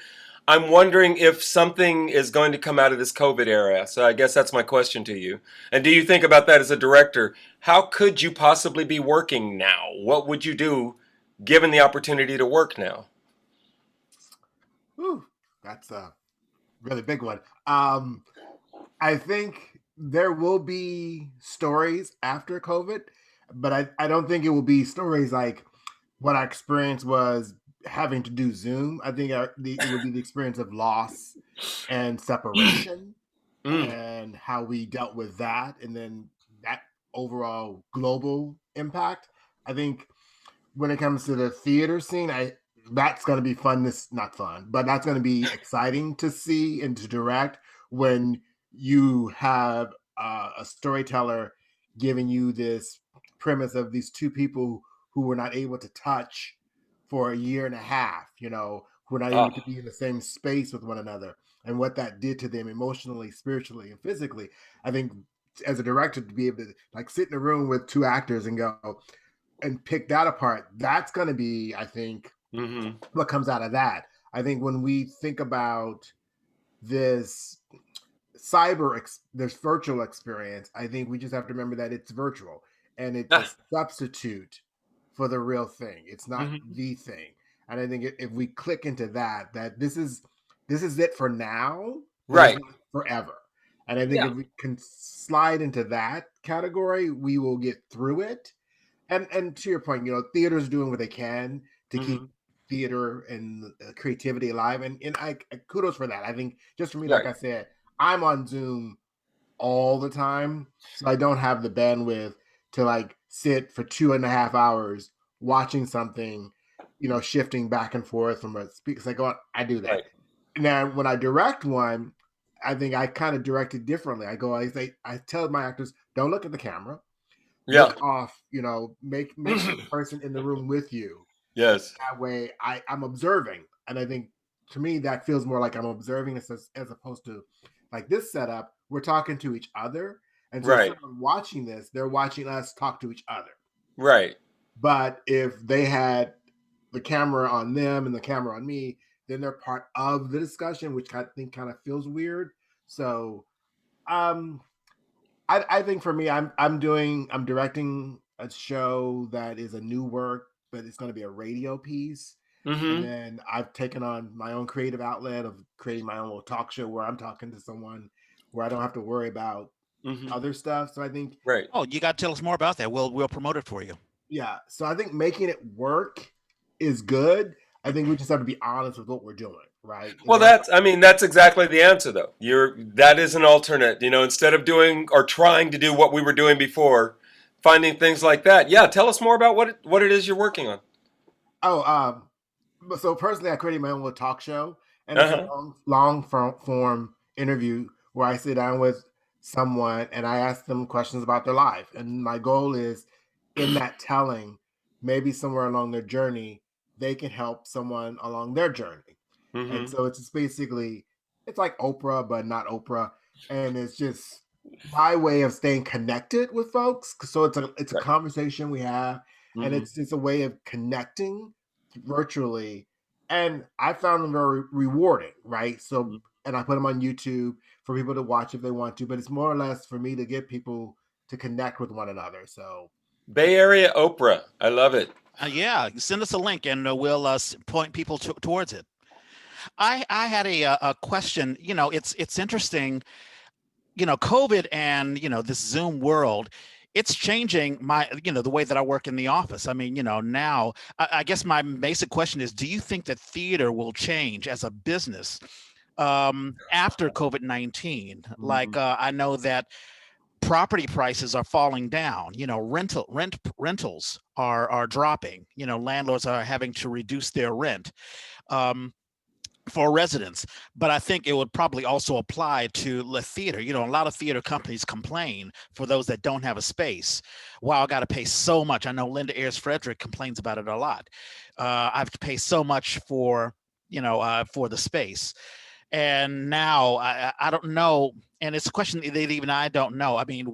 I'm wondering if something is going to come out of this COVID era. So I guess that's my question to you. And do you think about that as a director? How could you possibly be working now? What would you do given the opportunity to work now? Ooh, that's a really big one. I think there will be stories after COVID, but I don't think it will be stories like what our experience was having to do Zoom. I think it would be the experience of loss and separation and how we dealt with that, and then that overall global impact. I think when it comes to the theater scene, that's going to be fun. Not fun, but that's going to be exciting to see and to direct when you have a storyteller giving you this premise of these two people who were not able to touch for a year and a half, who were not able to be in the same space with one another, and what that did to them emotionally, spiritually, and physically. I think as a director, to be able to like sit in a room with two actors and go and pick that apart, that's going to be, I think, what comes out of that. I think when we think about this this virtual experience, I think we just have to remember that it's virtual and it's a substitute for the real thing. It's not the thing. And I think if we click into that this is it for now, right? Forever. And I think if we can slide into that category, we will get through it. And to your point, theater's doing what they can to keep theater and creativity alive. And I kudos for that. I think just for me, like I said, I'm on Zoom all the time, so I don't have the bandwidth to like sit for 2.5 hours watching something, shifting back and forth from a speaker. It's like, I do that. Right. Now, when I direct one, I think I kind of direct it differently. I tell my actors, don't look at the camera. Look off, make the person in the room with you. Yes. That way I'm observing. And I think to me, that feels more like I'm observing as opposed to like this setup. We're talking to each other. And so if someone watching this, they're watching us talk to each other. Right. But if they had the camera on them and the camera on me, then they're part of the discussion, which I think kind of feels weird. So I think for me, I'm directing a show that is a new work, but it's going to be a radio piece. And then I've taken on my own creative outlet of creating my own little talk show where I'm talking to someone where I don't have to worry about other stuff. So I think Oh, you got to tell us more about that. We'll promote it for you. Yeah. So I think making it work is good. I think we just have to be honest with what we're doing, right? Well, that's exactly the answer, though. That is an alternate. Instead of doing or trying to do what we were doing before, finding things like that. Yeah, tell us more about what it is you're working on. So personally, I created my own little talk show, and it's a long form interview where I sit down with someone and I ask them questions about their life, and my goal is in that telling, maybe somewhere along their journey, they can help someone along their journey. And so it's just basically, it's like Oprah, but not Oprah. And it's just my way of staying connected with folks. So it's a conversation we have, and it's just a way of connecting virtually. And I found them very rewarding, right? So, and I put them on YouTube for people to watch if they want to, but it's more or less for me to get people to connect with one another. So Bay Area Oprah. I love it. Send us a link and we'll point people towards it. I had a question. It's interesting. COVID and this Zoom world, it's changing the way that I work in the office. I mean, now I guess my basic question is: do you think that theater will change as a business after COVID-19. Like I know that property prices are falling down. Rentals are dropping. Landlords are having to reduce their rent. For residents, but I think it would probably also apply to the theater. A lot of theater companies complain for those that don't have a space. Wow, I got to pay so much. I know Linda Ayers Frederick complains about it a lot. I have to pay so much for the space, and now I don't know. And it's a question that even I don't know. I mean,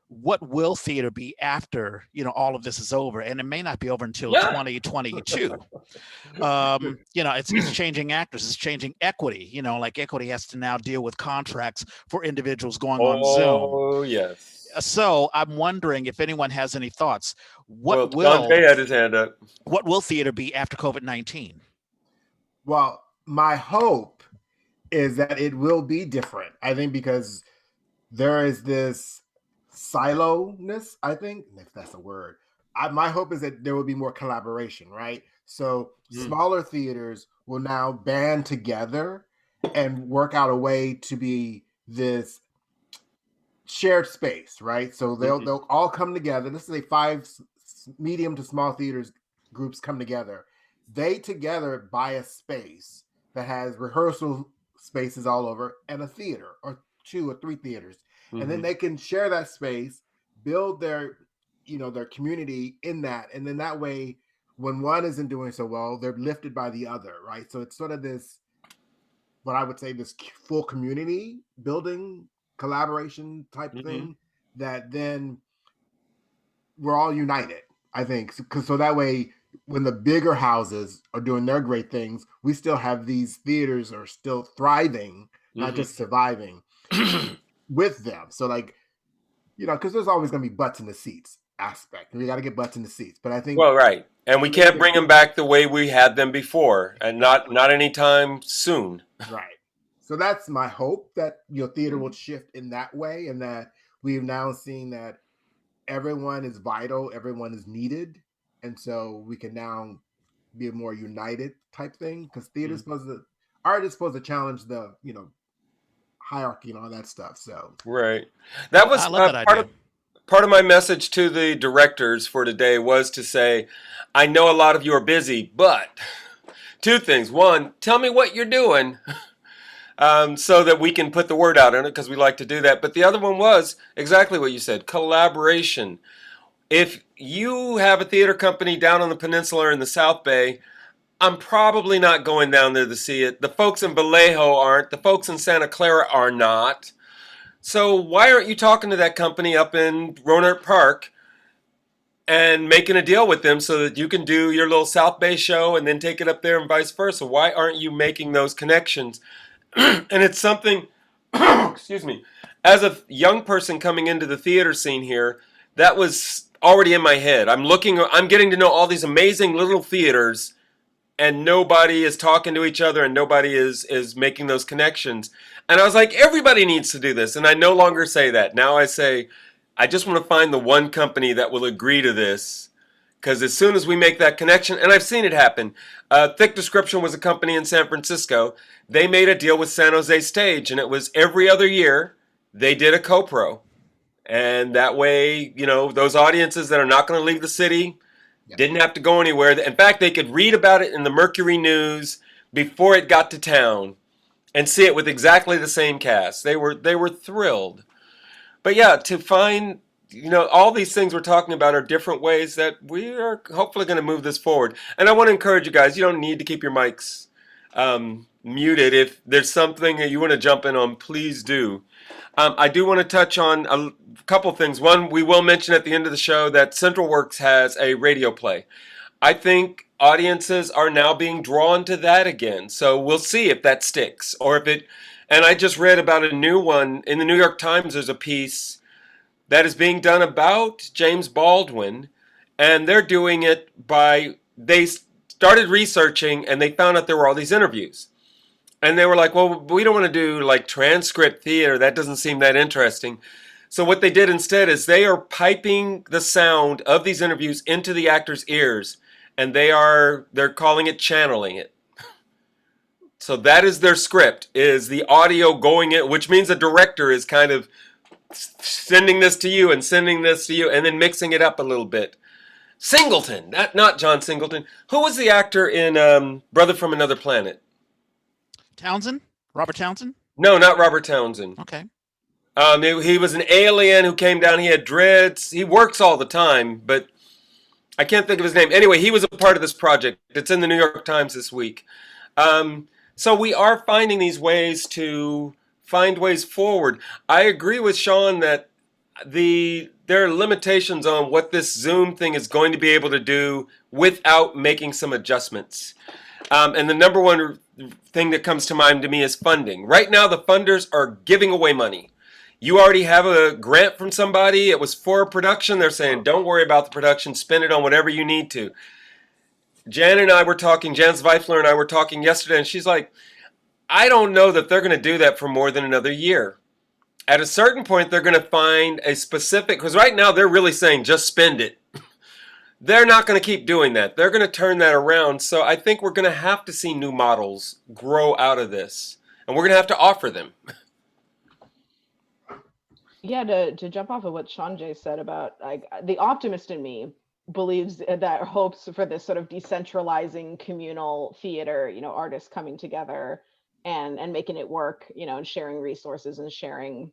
what will theater be after all of this is over? And it may not be over until 2022. It's changing actors, it's changing equity. Like equity has to now deal with contracts for individuals going on Zoom. Oh yes. So I'm wondering if anyone has any thoughts. ShawnJ had his hand up. What will theater be after COVID-19? Well, my hope is that it will be different. I think because there is this silo-ness, I think, if that's a word. My hope is that there will be more collaboration, right? So smaller theaters will now band together and work out a way to be this shared space, right? So they'll all come together. This is a 5 medium to small theaters groups come together. They together buy a space that has rehearsal spaces all over and a theater or 2 or 3 theaters. And then they can share that space, build their community in that. And then that way, when one isn't doing so well, they're lifted by the other, right? So it's sort of this, what I would say, this full community building collaboration type thing that then we're all united, I think. So that way, when the bigger houses are doing their great things, we still have these theaters are still thriving, not just surviving. With them. So because there's always going to be butts in the seats aspect. We got to get butts in the seats. But I think... Well, right. And we can't bring them back the way we had them before and not anytime soon. Right. So that's my hope that theater will shift in that way and that we've now seen that everyone is vital, everyone is needed. And so we can now be a more united type thing because art is supposed to challenge the, hierarchy and all that stuff. So right, that was part of my message to the directors for today was to say, I know a lot of you are busy, but 2 things. 1, tell me what you're doing, so that we can put the word out on it because we like to do that. But the other one was exactly what you said: collaboration. If you have a theater company down on the peninsula or in the South Bay, I'm probably not going down there to see it. The folks in Vallejo aren't. The folks in Santa Clara are not. So why aren't you talking to that company up in Rohnert Park and making a deal with them so that you can do your little South Bay show and then take it up there and vice versa? Why aren't you making those connections? And it's something, excuse me, as a young person coming into the theater scene here, that was already in my head. I'm getting to know all these amazing little theaters, and nobody is talking to each other and nobody is making those connections. And I was like, everybody needs to do this. And I no longer say that. Now I say, I just want to find the one company that will agree to this. Because as soon as we make that connection, and I've seen it happen. Thick Description was a company in San Francisco. They made a deal with San Jose Stage, and it was every other year they did a co-pro. And that way, those audiences that are not going to leave the city didn't have to go anywhere. In fact, they could read about it in the Mercury News before it got to town and see it with exactly the same cast. They were thrilled. But yeah, to find, all these things we're talking about are different ways that we are hopefully going to move this forward. And I want to encourage you guys, you don't need to keep your mics muted. If there's something that you want to jump in on, please do. I do want to touch on a couple things. One, we will mention at the end of the show that Central Works has a radio play. I think audiences are now being drawn to that again. So we'll see if that sticks or if it. And I just read about a new one in the New York Times. There's a piece that is being done about James Baldwin, and they're doing it they started researching and they found out there were all these interviews. And they were like, well, we don't want to do like transcript theater. That doesn't seem that interesting. So what they did instead is they are piping the sound of these interviews into the actors' ears, and they're calling it channeling it. So that is their script, is the audio going in, which means the director is kind of sending this to you and sending this to you and then mixing it up a little bit. Singleton, not John Singleton. Who was the actor in Brother from Another Planet? Townsend? Robert Townsend? No, not Robert Townsend. Okay. He was an alien who came down. He had dreads. He works all the time, but I can't think of his name. Anyway, he was a part of this project. It's in the New York Times this week. So we are finding these ways to find ways forward. I agree with Shawn that there are limitations on what this Zoom thing is going to be able to do without making some adjustments. And the number one thing that comes to mind to me is funding. Right now, the funders are giving away money. You already have a grant from somebody. It was for a production. They're saying, don't worry about the production. Spend it on whatever you need to. Jan Zweifler and I were talking yesterday, and she's like, I don't know that they're going to do that for more than another year. At a certain point, they're going to find a specific, because right now they're really saying just spend it. They're not going to keep doing that. They're going to turn that around. So I think we're going to have to see new models grow out of this, and we're going to have to offer them. Yeah, to jump off of what ShawnJ said about the optimist in me believes that hopes for this sort of decentralizing communal theater, artists coming together and making it work, and sharing resources and sharing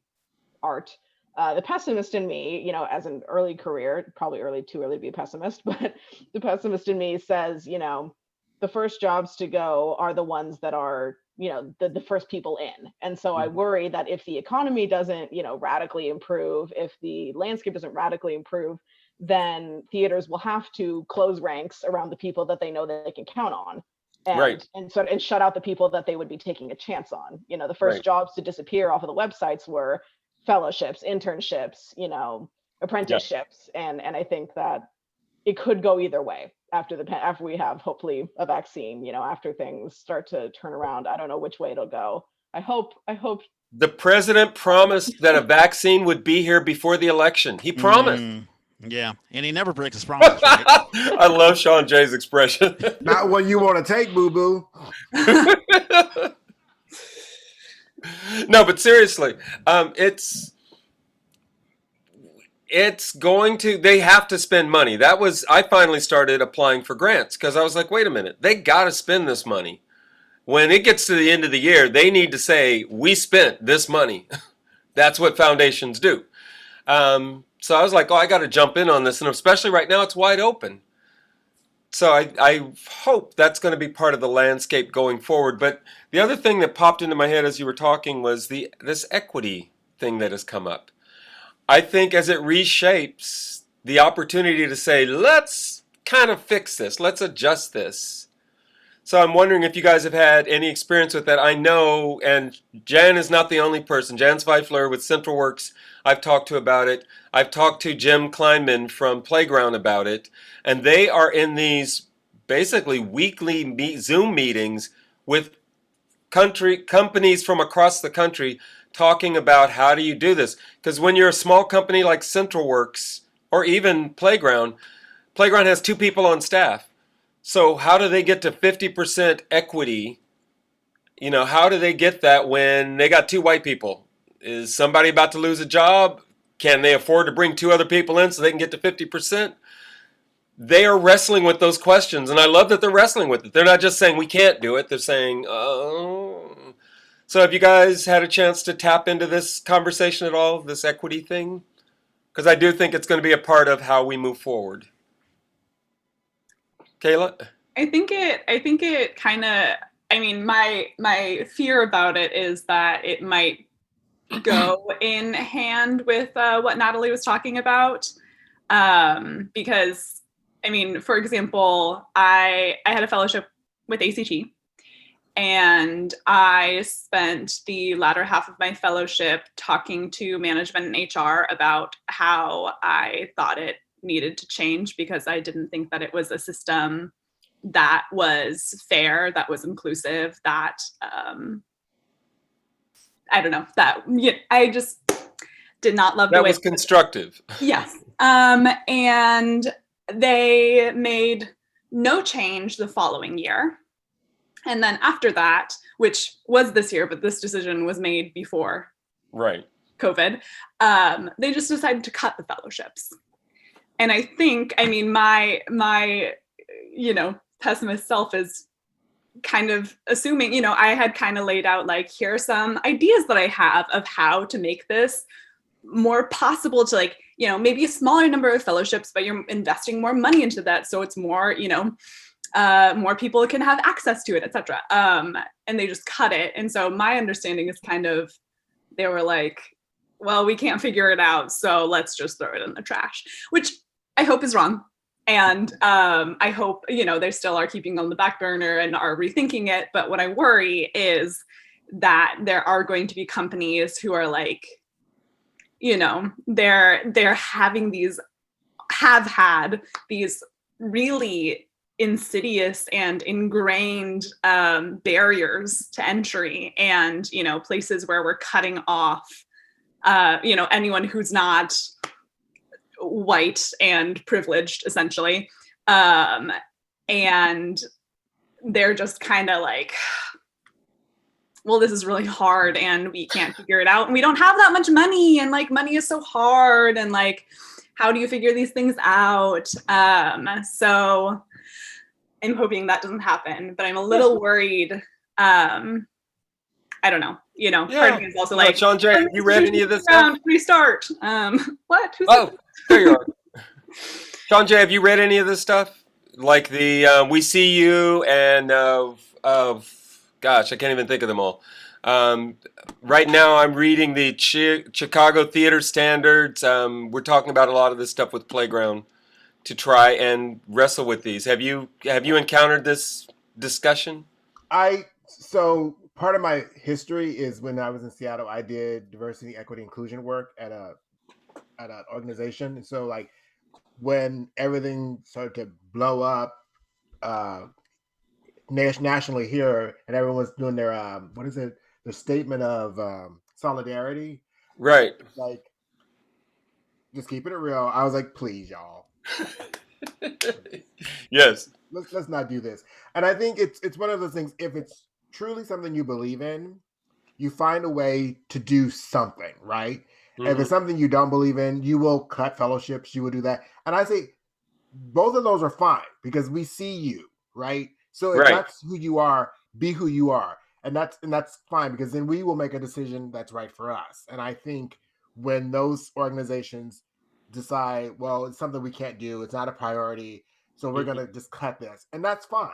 art. The pessimist in me, as an early career, probably too early to be a pessimist, but the pessimist in me says, the first jobs to go are the ones that are, the first people in. And so I worry that if the economy doesn't, radically improve, if the landscape doesn't radically improve, then theaters will have to close ranks around the people that they know that they can count on. And shut out the people that they would be taking a chance on. The first jobs to disappear off of the websites were fellowships, internships, apprenticeships. And I think that it could go either way after we have hopefully a vaccine, after things start to turn around. I don't know which way it'll go. I hope the president promised that a vaccine would be here before the election. He promised. Yeah, and he never breaks his promises, right? I love ShawnJ's expression. Not what you want to take, boo-boo. No, but seriously, it's going to, they have to spend money. I finally started applying for grants because I was like, wait a minute, they got to spend this money. When it gets to the end of the year, they need to say, we spent this money. That's what foundations do. So I was like, I got to jump in on this. And especially right now, it's wide open. So I hope that's going to be part of the landscape going forward. But the other thing that popped into my head as you were talking was this equity thing that has come up. I think as it reshapes the opportunity to say, let's kind of fix this, let's adjust this. So I'm wondering if you guys have had any experience with that. I know, and Jan is not the only person. Jan Zweifler with Central Works, I've talked to about it. I've talked to Jim Kleinman from Playground about it. And they are in these basically weekly Zoom meetings with companies from across the country talking about how do you do this. Because when you're a small company like Central Works or even Playground has 2 people on staff. So how do they get to 50% equity? How do they get that when they got 2 white people? Is somebody about to lose a job? Can they afford to bring 2 other people in so they can get to 50%? They are wrestling with those questions, and I love that they're wrestling with it. They're not just saying we can't do it. They're saying, oh. So have you guys had a chance to tap into this conversation at all, this equity thing? Because I do think it's going to be a part of how we move forward. Kayla? I think it kind of, my fear about it is that it might go in hand with what Natalie was talking about. Because, for example, I had a fellowship with ACT, and I spent the latter half of my fellowship talking to management and HR about how I thought it needed to change, because I didn't think that it was a system that was fair, that was inclusive, that I just did not love the way that was constructive. Yes. And they made no change the following year. And then after that, which was this year, but this decision was made before COVID, they just decided to cut the fellowships. And I think, I mean, my pessimist self is kind of assuming, I had kind of laid out like, here are some ideas that I have of how to make this more possible to like, maybe a smaller number of fellowships, but you're investing more money into that. So it's more, more people can have access to it, etc. And they just cut it. And so my understanding is kind of, they were like, well, we can't figure it out, so let's just throw it in the trash, which I hope is wrong. And I hope, they still are keeping on the back burner and are rethinking it. But what I worry is that there are going to be companies who are like, they're having have had these really insidious and ingrained barriers to entry, and places where we're cutting off anyone who's not white and privileged, essentially, and they're just kind of like, well, this is really hard and we can't figure it out and we don't have that much money, and like money is so hard, and like how do you figure these things out? So I'm hoping that doesn't happen, but I'm a little worried. I don't know. Part of me is also like, ShawnJ, have you read any of this stuff? Restart. What? There you are. ShawnJ, have you read any of this stuff? Like the We See You and gosh, I can't even think of them all. Right now I'm reading the Chicago Theater Standards. We're talking about a lot of this stuff with Playground to try and wrestle with these. Have you encountered this discussion? So part of my history is when I was in Seattle, I did diversity, equity, inclusion work at an organization. And so like when everything started to blow up nationally here, and everyone was doing their the statement of solidarity, right? Like, just keeping it real. I was like, please, y'all. Yes. Let's not do this. And I think it's one of those things. If it's truly something you believe in, you find a way to do something, right? Mm-hmm. If it's something you don't believe in, you will cut fellowships. You will do that. And I say both of those are fine because we see you, right? So if that's who you are, be who you are. And that's fine, because then we will make a decision that's right for us. And I think when those organizations decide, well, it's something we can't do, it's not a priority, so we're going to just cut this, and that's fine.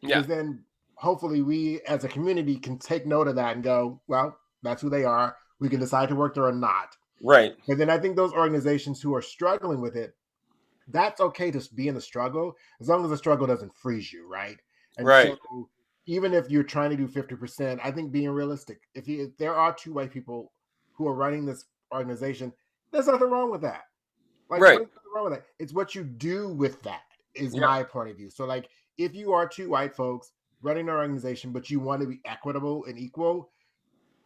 Yeah. Because then hopefully we as a community can take note of that and go, well, that's who they are. We can decide to work there or not. Right. And then I think those organizations who are struggling with it, that's okay to be in the struggle, as long as the struggle doesn't freeze you, right? And so even if you're trying to do 50%, I think being realistic, if there are two white people who are running this organization, there's nothing wrong with that. Like, right. There's nothing wrong with that. It's what you do with that is my point of view. So like, if you are two white folks running an organization, but you want to be equitable and equal,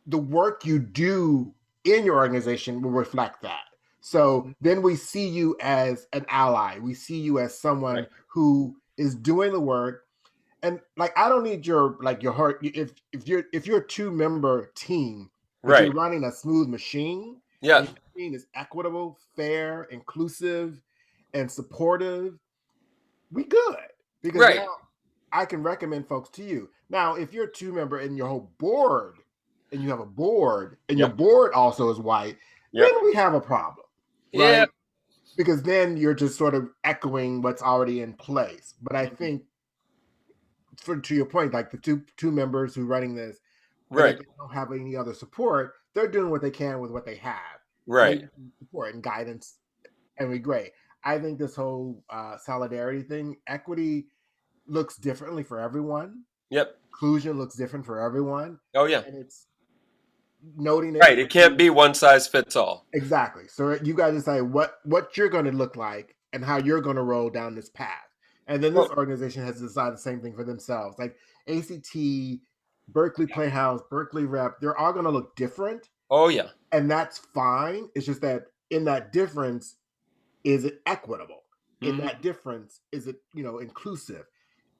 the work you do in your organization will reflect that. So then we see you as an ally. We see you as someone who is doing the work. And like, I don't need your heart. If you're a 2-member team, but you're running a smooth machine. Yeah, the machine is equitable, fair, inclusive, and supportive. We good, because now I can recommend folks to you. Now, if you're a 2-member and your whole board, and you have a board, and your board also is white, then we have a problem. Right? Yeah, because then you're just sort of echoing what's already in place. But I think, to your point, like the two members who are running this, they don't have any other support. They're doing what they can with what they have. Right. Support and guidance, and we great. I think this whole solidarity thing, equity looks differently for everyone. Yep. Inclusion looks different for everyone. Oh yeah. And it's noting it. Right. It can't be one size fits all. Exactly. So you guys decide what you're going to look like and how you're going to roll down this path. And then this organization has decided the same thing for themselves. Like ACT, Berkeley Playhouse, Berkeley Rep, they're all going to look different. Oh, yeah. And that's fine. It's just that in that difference, is it equitable? In that difference, is it, inclusive?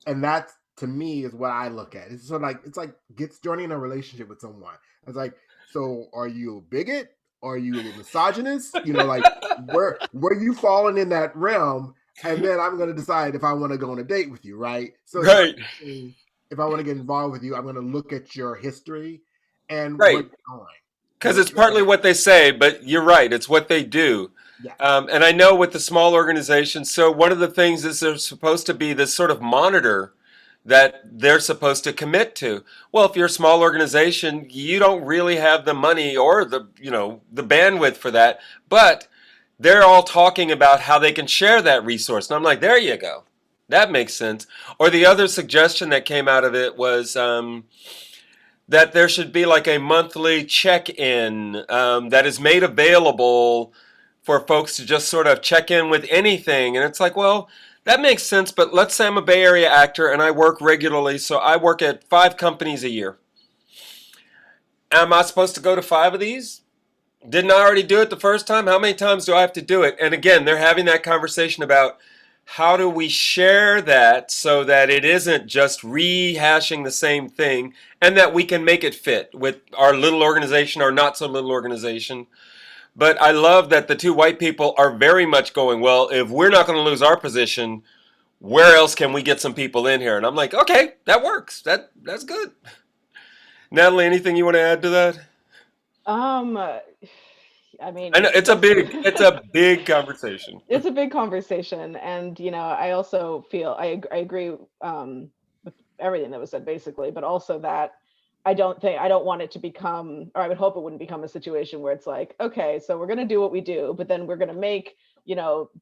And that's, to me is what I look at. It's sort of like, it's like joining a relationship with someone. It's like, so are you a bigot? Are you a misogynist? You know, like where you falling in that realm? And then I'm going to decide if I want to go on a date with you, right? So right. If I want to get involved with you, I'm going to look at your history and right. where you're going. Because it's partly what they say, but you're right. It's what they do. Yeah. And I know with the small organizations, so one of the things is there's supposed to be this sort of monitor that they're supposed to commit to. Well, if you're a small organization, you don't really have the money or the bandwidth for that, but they're all talking about how they can share that resource. And I'm like, there you go. That makes sense. Or the other suggestion that came out of it was that there should be like a monthly check-in that is made available for folks to just sort of check in with anything. And it's like, well, that makes sense, but let's say I'm a Bay Area actor and I work regularly, so I work at 5 companies a year. Am I supposed to go to 5 of these? Didn't I already do it the first time? How many times do I have to do it? And again, they're having that conversation about how do we share that so that it isn't just rehashing the same thing and that we can make it fit with our little organization or not so little organization. But I love that the 2 white people are very much going, well, if we're not going to lose our position, where else can we get some people in here? And I'm like, okay, that works. That's good. Natalie, anything you want to add to that? I mean, I know it's a big conversation. It's a big conversation. And, I also feel, I agree with everything that was said basically, but also that I don't want it to become, or I would hope it wouldn't become a situation where it's like, okay, so we're going to do what we do, but then we're going to make,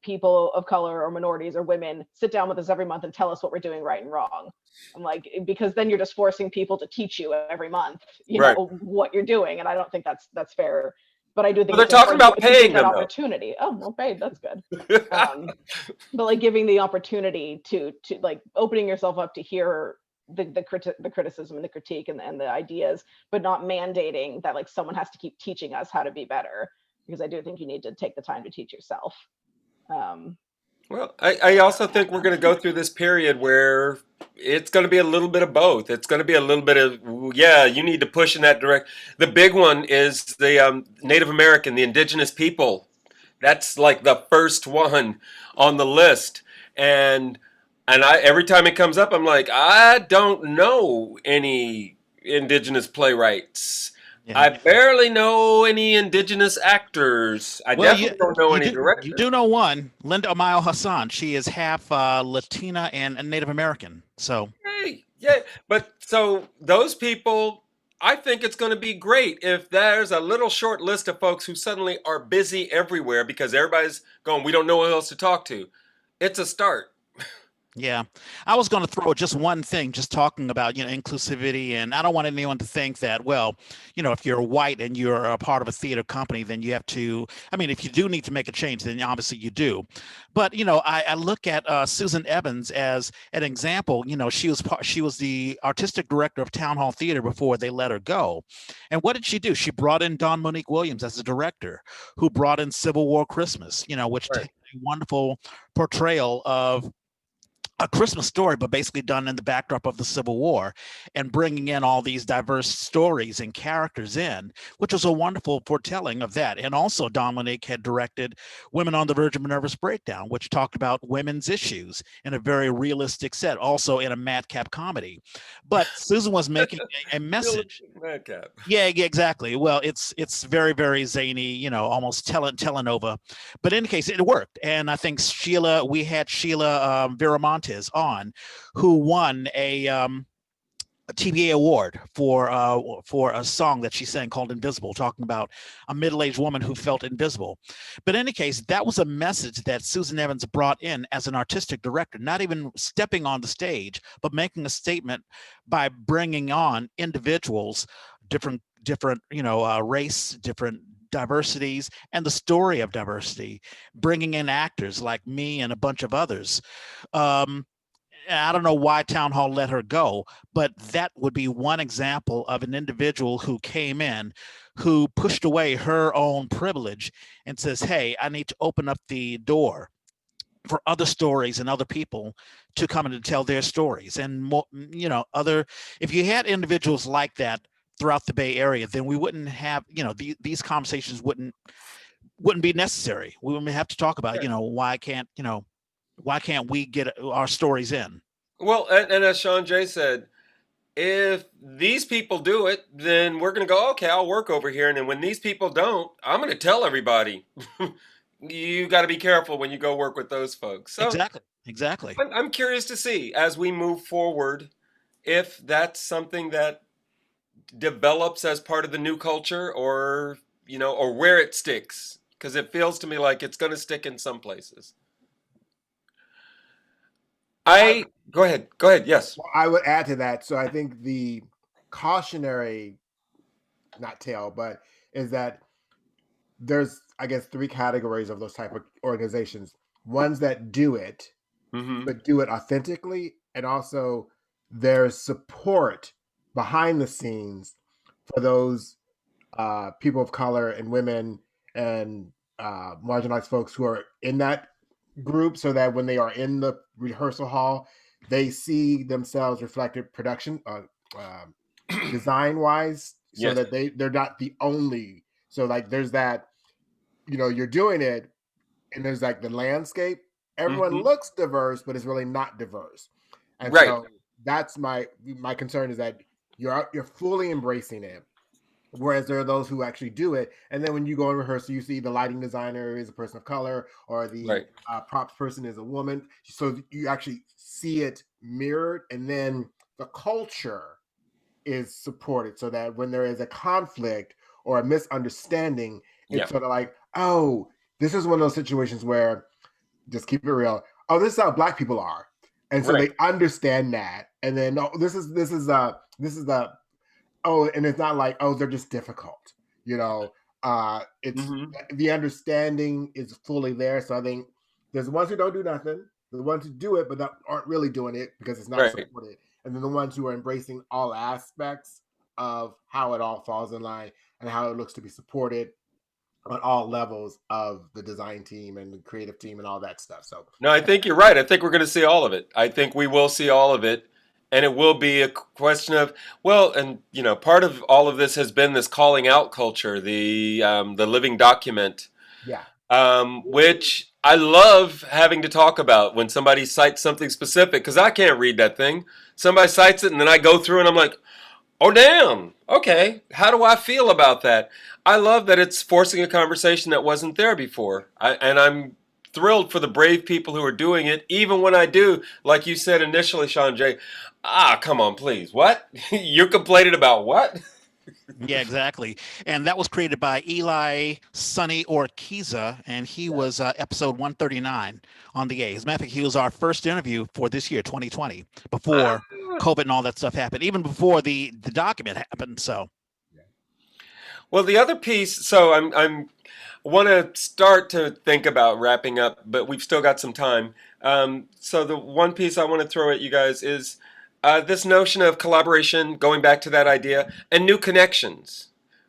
people of color or minorities or women sit down with us every month and tell us what we're doing right and wrong. I'm like, because then you're just forcing people to teach you every month, right. what you're doing. And I don't think that's fair. But I do think they're talking about paying that them opportunity. Oh, well, paid. That's good. But like giving the opportunity to like opening yourself up to hear the criticism and the critique and the ideas, but not mandating that like someone has to keep teaching us how to be better, because I do think you need to take the time to teach yourself. Well, I also think we're going to go through this period where it's going to be a little bit of both. It's going to be a little bit of, yeah, you need to push in that direction. The big one is the Native American, the indigenous people. That's like the first one on the list. And I every time it comes up, I'm like, I don't know any indigenous playwrights. Yeah. I barely know any indigenous actors. I definitely don't know any directors. You do know one, Linda Amayo Hassan. She is half Latina and Native American. So yeah. But so those people, I think it's going to be great if there's a little short list of folks who suddenly are busy everywhere because everybody's going, we don't know who else to talk to. It's a start. Yeah, I was going to throw just one thing, just talking about, inclusivity. And I don't want anyone to think that, well, if you're white and you're a part of a theater company, then you have to, if you do need to make a change, then obviously you do. But, I look at Susan Evans as an example. She was the artistic director of Town Hall Theater before they let her go. And what did she do? She brought in Dawn Monique Williams as the director, who brought in Civil War Christmas, which right. takes a wonderful portrayal of a Christmas story, but basically done in the backdrop of the Civil War, and bringing in all these diverse stories and characters in, which was a wonderful foretelling of that. And also Dominique had directed Women on the Verge of a Nervous Breakdown, which talked about women's issues in a very realistic set, also in a madcap comedy. But Susan was making a message. Madcap. Yeah, exactly. Well, it's very, very zany, almost telenova. But in any case, it worked. And I think we had Sheila Viramonte on, who won a TBA award for a song that she sang called Invisible, talking about a middle-aged woman who felt invisible. But in any case, that was a message that Susan Evans brought in as an artistic director, not even stepping on the stage, but making a statement by bringing on individuals, different race, different diversities, and the story of diversity, bringing in actors like me and a bunch of others. I don't know why Town Hall let her go, but that would be one example of an individual who came in, who pushed away her own privilege and says, hey, I need to open up the door for other stories and other people to come in and tell their stories. And more, if you had individuals like that throughout the Bay Area, then we wouldn't have, these conversations wouldn't be necessary. We wouldn't have to talk about, why can't we get our stories in? Well, and as ShawnJ said, if these people do it, then we're going to go, okay, I'll work over here. And then when these people don't, I'm going to tell everybody. You got to be careful when you go work with those folks. So Exactly. I'm curious to see as we move forward if that's something that develops as part of the new culture, or where it sticks, because it feels to me like it's going to stick in some places. Go ahead. Yes. Well, I would add to that. So I think the cautionary, not tale, but is that there's, I guess, 3 categories of those type of organizations. Ones that do it, but do it authentically, and also there's support behind the scenes for those people of color and women and marginalized folks who are in that group, so that when they are in the rehearsal hall, they see themselves reflected production design wise, so that they're not the only. So like there's that, you're doing it, and there's like the landscape. Everyone looks diverse, but it's really not diverse. And so that's my concern, is that you're fully embracing it. Whereas there are those who actually do it, and then when you go in rehearsal, you see the lighting designer is a person of color, or the props person is a woman. So you actually see it mirrored, and then the culture is supported, so that when there is a conflict or a misunderstanding, it's sort of like, oh, this is one of those situations where, just keep it real. Oh, this is how Black people are, and so they understand that, and then this is the. Oh, and it's not like, oh, they're just difficult. It's the understanding is fully there. So I think there's the ones who don't do nothing, the ones who do it but that aren't really doing it because it's not supported, and then the ones who are embracing all aspects of how it all falls in line and how it looks to be supported on all levels of the design team and the creative team and all that stuff. So no, I think you're right. I think we're going to see all of it. I think we will see all of it. And it will be a question of, part of all of this has been this calling out culture, the living document, which I love having to talk about when somebody cites something specific, because I can't read that thing. Somebody cites it, and then I go through and I'm like, oh, damn. Okay. How do I feel about that? I love that it's forcing a conversation that wasn't there before. And I'm thrilled for the brave people who are doing it, even when I do, like you said initially, ShawnJ, come on, please. What? You're complaining about what? Yeah, exactly. And that was created by Eli Sonny Orquiza, and he was episode 139 on the A. As a matter of fact, he was our first interview for this year, 2020, before COVID and all that stuff happened, even before the document happened. So, well, the other piece. So I'm want to start to think about wrapping up, but we've still got some time. So the one piece I want to throw at you guys is this notion of collaboration, going back to that idea, and new connections.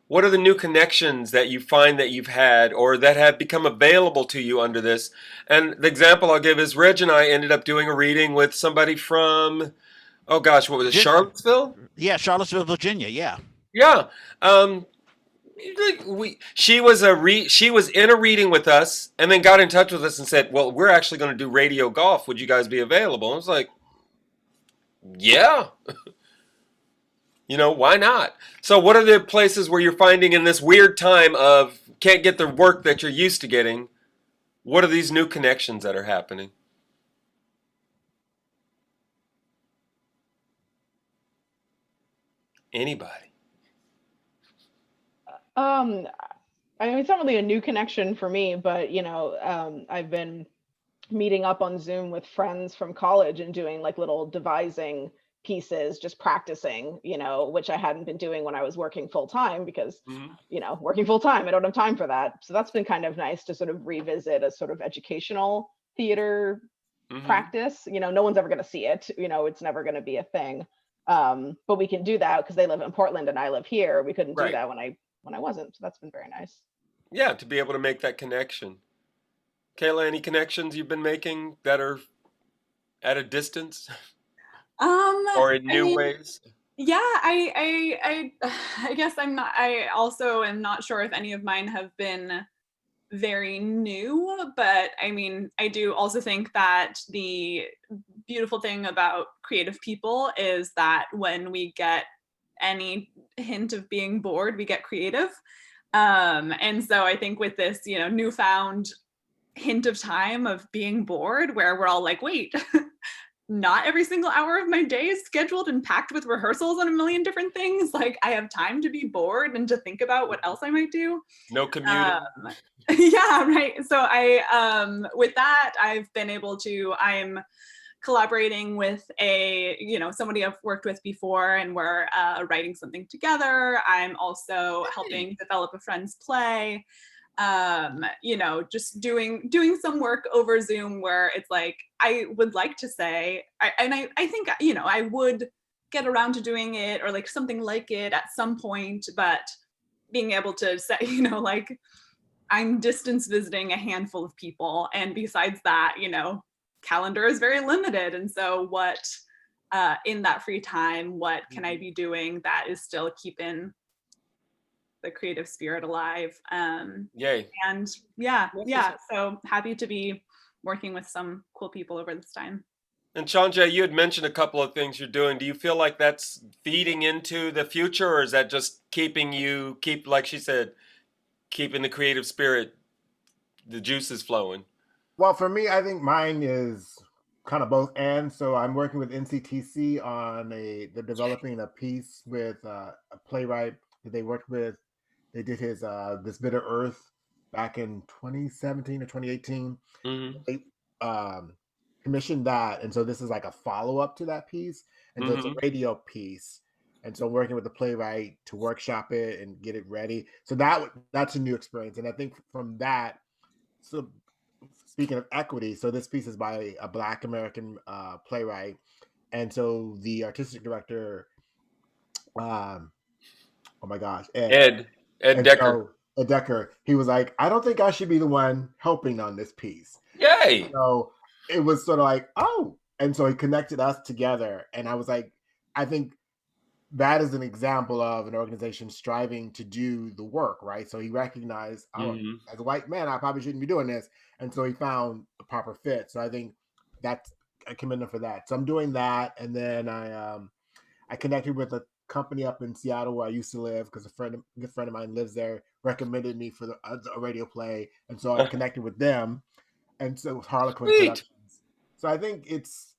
What are the new connections that you find that you've had or that have become available to you under this? And the example I'll give is Reg and I ended up doing a reading with somebody from, what was it, Charlottesville? Yeah, Charlottesville, Virginia, yeah. Yeah. She was in a reading with us and then got in touch with us and said, well, we're actually going to do radio golf. Would you guys be available? And I was like, yeah. Why not? So what are the places where you're finding in this weird time of can't get the work that you're used to getting? What are these new connections that are happening? Anybody? It's not really a new connection for me, but I've been meeting up on Zoom with friends from college and doing like little devising pieces, just practicing, which I hadn't been doing when I was working full time because, working full time, I don't have time for that. So that's been kind of nice to sort of revisit a sort of educational theater practice. No one's ever going to see it. It's never going to be a thing. But we can do that because they live in Portland and I live here. We couldn't do that when I wasn't. So that's been very nice. Yeah, to be able to make that connection. Kayla, any connections you've been making that are at a distance? Or in new ways? Yeah, I guess I also am not sure if any of mine have been very new, but I mean, I do also think that the beautiful thing about creative people is that when we get any hint of being bored, we get creative. And so I think with this, newfound hint of time of being bored, where we're all like, wait, not every single hour of my day is scheduled and packed with rehearsals on a million different things. Like, I have time to be bored and to think about what else I might do. No commuting. Yeah, right. So with that, I've been able to, I'm collaborating with somebody I've worked with before, and we're writing something together. I'm also helping develop a friend's play. Just doing some work over Zoom where it's like, I would like to say, I think, I would get around to doing it or like something like it at some point, but being able to say, like, I'm distance visiting a handful of people. And besides that, calendar is very limited. And so what, in that free time, what can I be doing that is still keeping the creative spirit alive? Yay. And yeah. So happy to be working with some cool people over this time. And ShawnJ, you had mentioned a couple of things you're doing. Do you feel like that's feeding into the future, or is that just like she said, keeping the creative spirit, the juices flowing? Well, for me, I think mine is kind of both and. So I'm working with NCTC on they're developing a piece with a playwright that they worked with. They did his This Bitter Earth back in 2017 or 2018. Mm-hmm. They commissioned that. And so this is like a follow-up to that piece. And so it's a radio piece. And so I'm working with the playwright to workshop it and get it ready. So that's a new experience. And I think from that, so speaking of equity, so this piece is by a Black American playwright. And so the artistic director, oh my gosh, Ed Decker. Ed Decker, he was like, I don't think I should be the one helping on this piece. Yay! So it was sort of like, oh. And so he connected us together. And I was like, I think that is an example of an organization striving to do the work, right? So he recognized, as a white man, I probably shouldn't be doing this. And so he found the proper fit. So I think I commend him for that. So I'm doing that. And then I connected with a company up in Seattle where I used to live because a good friend of mine lives there, recommended me for a radio play. And so I connected with them. And so it was Harlequin Productions. So I think it's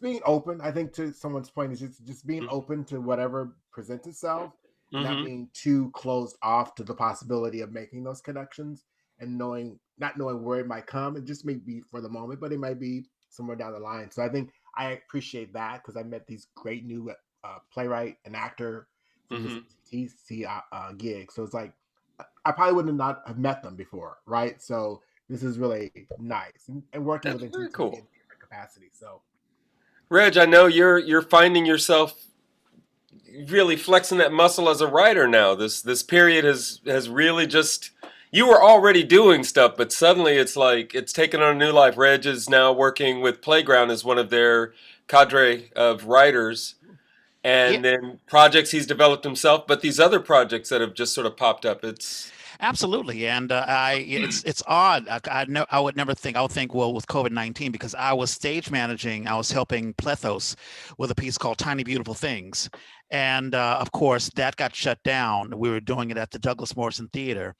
being open. I think to someone's point is just being open to whatever presents itself, not being too closed off to the possibility of making those connections, and not knowing where it might come. It just may be for the moment, but it might be somewhere down the line. So I think I appreciate that because I met these great new playwright and actor from this TC gig. So it's like I probably would not have met them before, right? So this is really nice and working with very cool in different capacity. So. Reg, I know you're finding yourself really flexing that muscle as a writer now. This period has really just, you were already doing stuff, but suddenly it's like it's taken on a new life. Reg is now working with Playground as one of their cadre of writers, and then projects he's developed himself, but these other projects that have just sort of popped up. It's absolutely, and it's odd. I would never think. I would think, well, with COVID-19, because I was stage managing, I was helping Plethos with a piece called Tiny Beautiful Things, and of course that got shut down. We were doing it at the Douglas Morrison Theatre,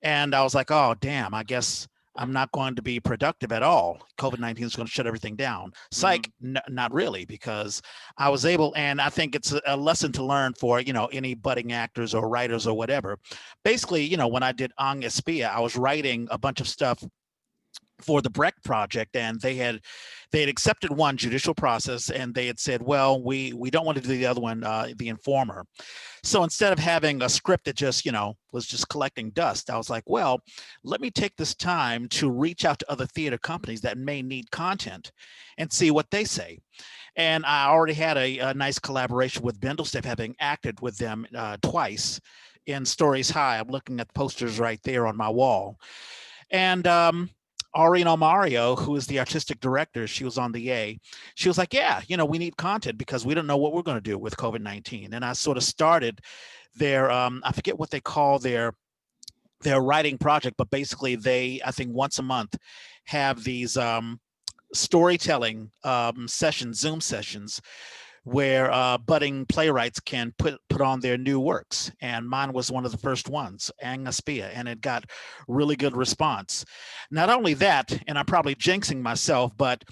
and I was like, oh damn, I guess I'm not going to be productive at all. COVID-19 is going to shut everything down. Psych, not really, because I was able, and I think it's a lesson to learn for, any budding actors or writers or whatever. Basically, when I did Ang Espia, I was writing a bunch of stuff for the Brecht project, and they had accepted one judicial process, and they had said, well, we don't want to do the other one, The Informer. So instead of having a script that just was just collecting dust, I was like, well, let me take this time to reach out to other theater companies that may need content and see what they say. And I already had a nice collaboration with Bindlestiff, having acted with them twice in Stories High. I'm looking at the posters right there on my wall. And Ariana Mario, who is the artistic director, she was on the A. She was like, yeah, we need content because we don't know what we're going to do with COVID-19. And I sort of started their, I forget what they call their writing project, but basically I think once a month, have these storytelling sessions, Zoom sessions, where budding playwrights can put on their new works. And mine was one of the first ones, Angaspia, and it got really good response. Not only that, and I'm probably jinxing myself, but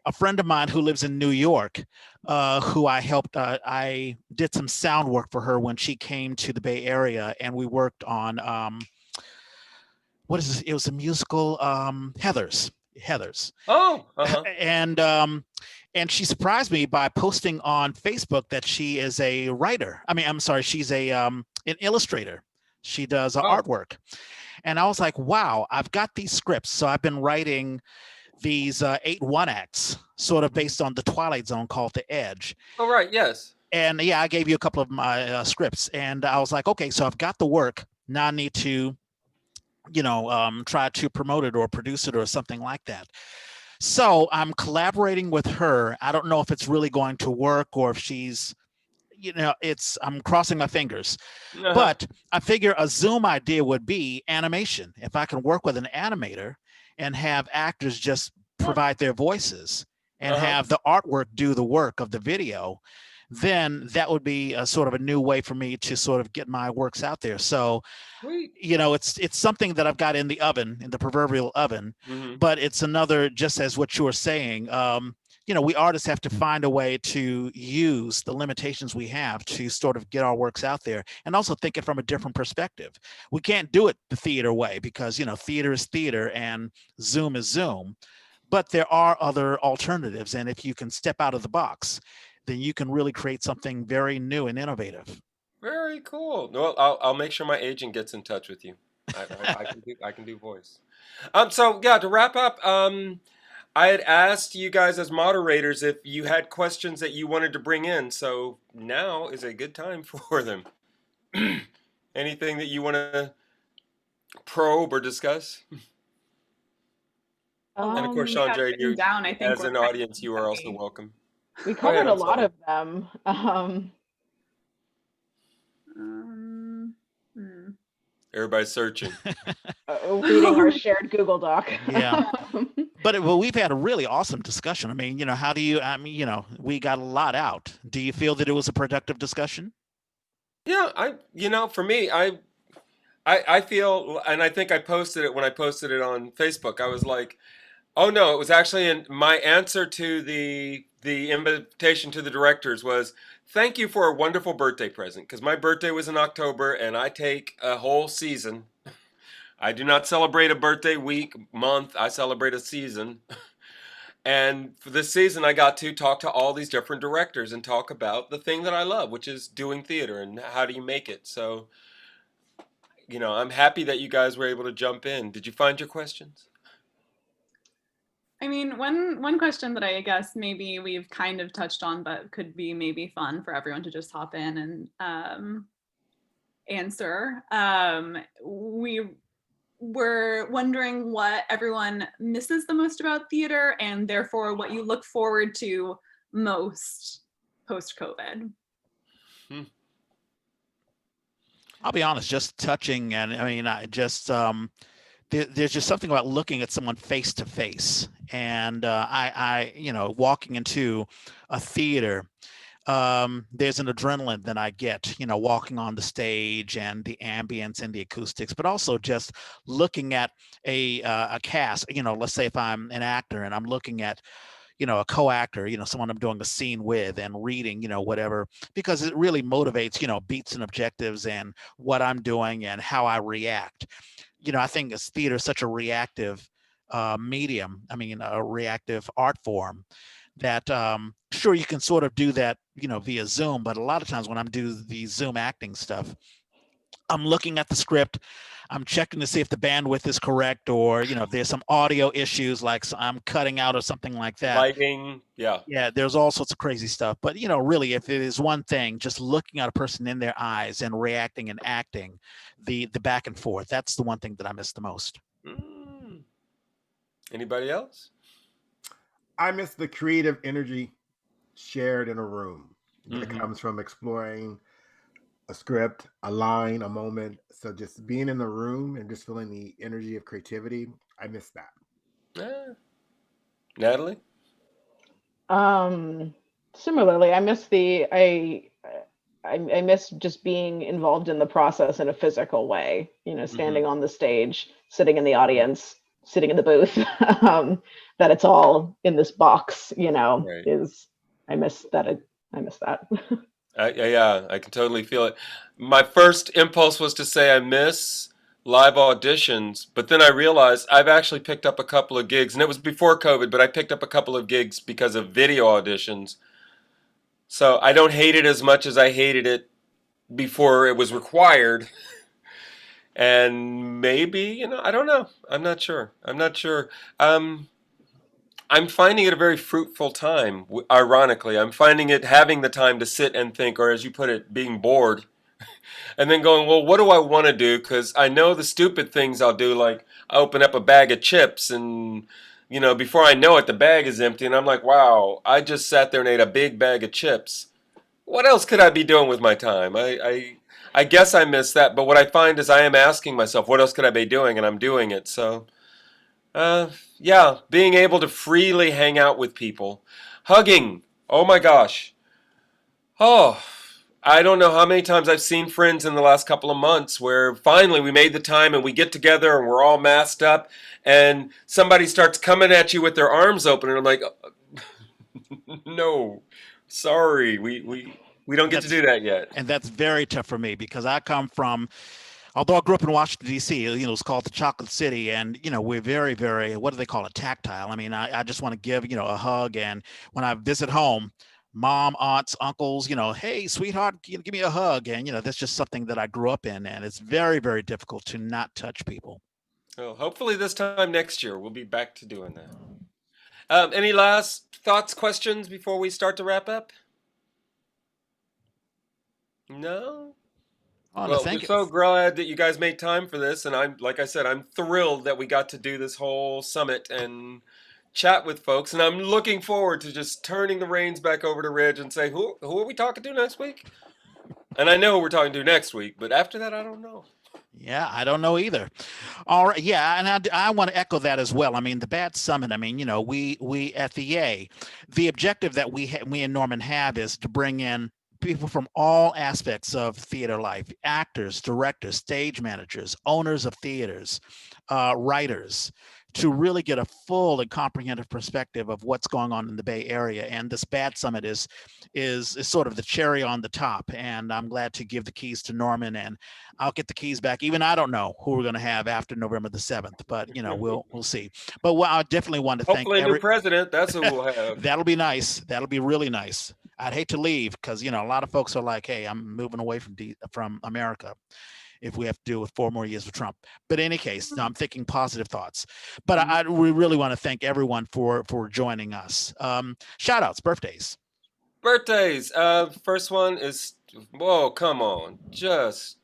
a friend of mine who lives in New York, who I helped, I did some sound work for her when she came to the Bay Area, and we worked on, what is this? It was a musical, Heathers. Oh, and she surprised me by posting on Facebook that she is a writer. I'm sorry, she's an illustrator. She does artwork. And I was like, wow, I've got these scripts. So I've been writing these 8 one-acts, sort of based on the Twilight Zone, called The Edge. Oh, right, yes. And yeah, I gave you a couple of my scripts. And I was like, okay, so I've got the work. Now I need to, try to promote it or produce it or something like that. So I'm collaborating with her. I don't know if it's really going to work or if she's, I'm crossing my fingers. But I figure a Zoom idea would be animation. If I can work with an animator and have actors just provide their voices and have the artwork do the work of the video, then that would be a sort of a new way for me to sort of get my works out there. So, it's something that I've got in the oven, in the proverbial oven, but it's another, just as what you were saying, we artists have to find a way to use the limitations we have to sort of get our works out there, and also think it from a different perspective. We can't do it the theater way because, theater is theater and Zoom is Zoom, but there are other alternatives. And if you can step out of the box, then you can really create something very new and innovative. Very cool. Well, I'll make sure my agent gets in touch with you. I can do voice. So yeah, to wrap up, I had asked you guys as moderators if you had questions that you wanted to bring in. So now is a good time for them. Anything that you want to probe or discuss? And of course, ShawnJ, you, I think, as an audience, you are also welcome. We covered a lot of them. Everybody's searching. Reading our shared Google Doc. Yeah. But we've had a really awesome discussion. How do you, we got a lot out. Do you feel that it was a productive discussion? Yeah, for me, I feel, and I think I posted it when I posted it on Facebook. I was like, oh no, it was actually my answer to the invitation to the directors was, thank you for a wonderful birthday present, because my birthday was in October and I take a whole season. I do not celebrate a birthday week, month. I celebrate a season. And for this season, I got to talk to all these different directors and talk about the thing that I love, which is doing theater and how do you make it. So, I'm happy that you guys were able to jump in. Did you find your questions? One question that I guess maybe we've kind of touched on, but could be maybe fun for everyone to just hop in and answer. We were wondering what everyone misses the most about theater, and therefore what you look forward to most post-COVID. I'll be honest, just touching, and there's just something about looking at someone face to face, and walking into a theater, there's an adrenaline that I get, walking on the stage and the ambience and the acoustics, but also just looking at a cast. Let's say if I'm an actor and I'm looking at a co-actor, someone I'm doing a scene with, and reading, whatever, because it really motivates, beats and objectives and what I'm doing and how I react. I think as theater is such a reactive medium, a reactive art form, that sure, you can sort of do that, via Zoom, but a lot of times when I'm doing the Zoom acting stuff, I'm looking at the script, I'm checking to see if the bandwidth is correct, or if there's some audio issues, like I'm cutting out or something like that. Lighting, yeah. Yeah, there's all sorts of crazy stuff. But really, if it is one thing, just looking at a person in their eyes and reacting and acting, the back and forth, that's the one thing that I miss the most. Anybody else? I miss the creative energy shared in a room that comes from exploring a script, a line, a moment. So just being in the room and just feeling the energy of creativity, I miss that. Natalie? Similarly, I miss I miss just being involved in the process in a physical way, standing on the stage, sitting in the audience, sitting in the booth, that it's all in this box, Right. I miss that. I miss that. Yeah, I can totally feel it. My first impulse was to say I miss live auditions, but then I realized I've actually picked up a couple of gigs, and it was before COVID, but I picked up a couple of gigs because of video auditions. So I don't hate it as much as I hated it before it was required. And maybe, I don't know. I'm not sure. I'm finding it a very fruitful time, ironically. I'm finding it having the time to sit and think, or as you put it, being bored, and then going, well, what do I want to do? Because I know the stupid things I'll do, like I open up a bag of chips and, before I know it, the bag is empty. And I'm like, wow, I just sat there and ate a big bag of chips. What else could I be doing with my time? I guess I miss that. But what I find is I am asking myself, what else could I be doing? And I'm doing it. So yeah, being able to freely hang out with people. Hugging. Oh my gosh. Oh, I don't know how many times I've seen friends in the last couple of months where finally we made the time and we get together and we're all masked up and somebody starts coming at you with their arms open and I'm like, no, sorry, we don't get to do that yet. And that's very tough for me because I come from, although I grew up in Washington, D.C., it's called the Chocolate City. And, we're very, very, what do they call it? Tactile. I mean, I just want to give, a hug. And when I visit home, mom, aunts, uncles, hey, sweetheart, give me a hug. And, that's just something that I grew up in. And it's very, very difficult to not touch people. Well, hopefully this time next year, we'll be back to doing that. Any last thoughts, questions before we start to wrap up? No? Well, we're so glad that you guys made time for this, and like I said, I'm thrilled that we got to do this whole summit and chat with folks, and I'm looking forward to just turning the reins back over to Ridge and say, who are we talking to next week? And I know who we're talking to next week, but after that, I don't know. Yeah, I don't know either. All right, yeah, and I want to echo that as well. I mean, the BAD Summit. I mean, we at the objective that we and Norman have is to bring in people from all aspects of theater life: actors, directors, stage managers, owners of theaters, writers, to really get a full and comprehensive perspective of what's going on in the Bay Area. And this BAD Summit is sort of the cherry on the top. And I'm glad to give the keys to Norman, and I'll get the keys back. Even I don't know who we're going to have after November the 7th, but we'll see. But I definitely want to hopefully thank a new president. That's who we'll have. That'll be nice. That'll be really nice. I'd hate to leave because a lot of folks are like, hey, I'm moving away from America if we have to deal with 4 more years of Trump. But in any case, I'm thinking positive thoughts. But we really want to thank everyone for joining us. Shout outs, birthdays. First one is, whoa, come on. Just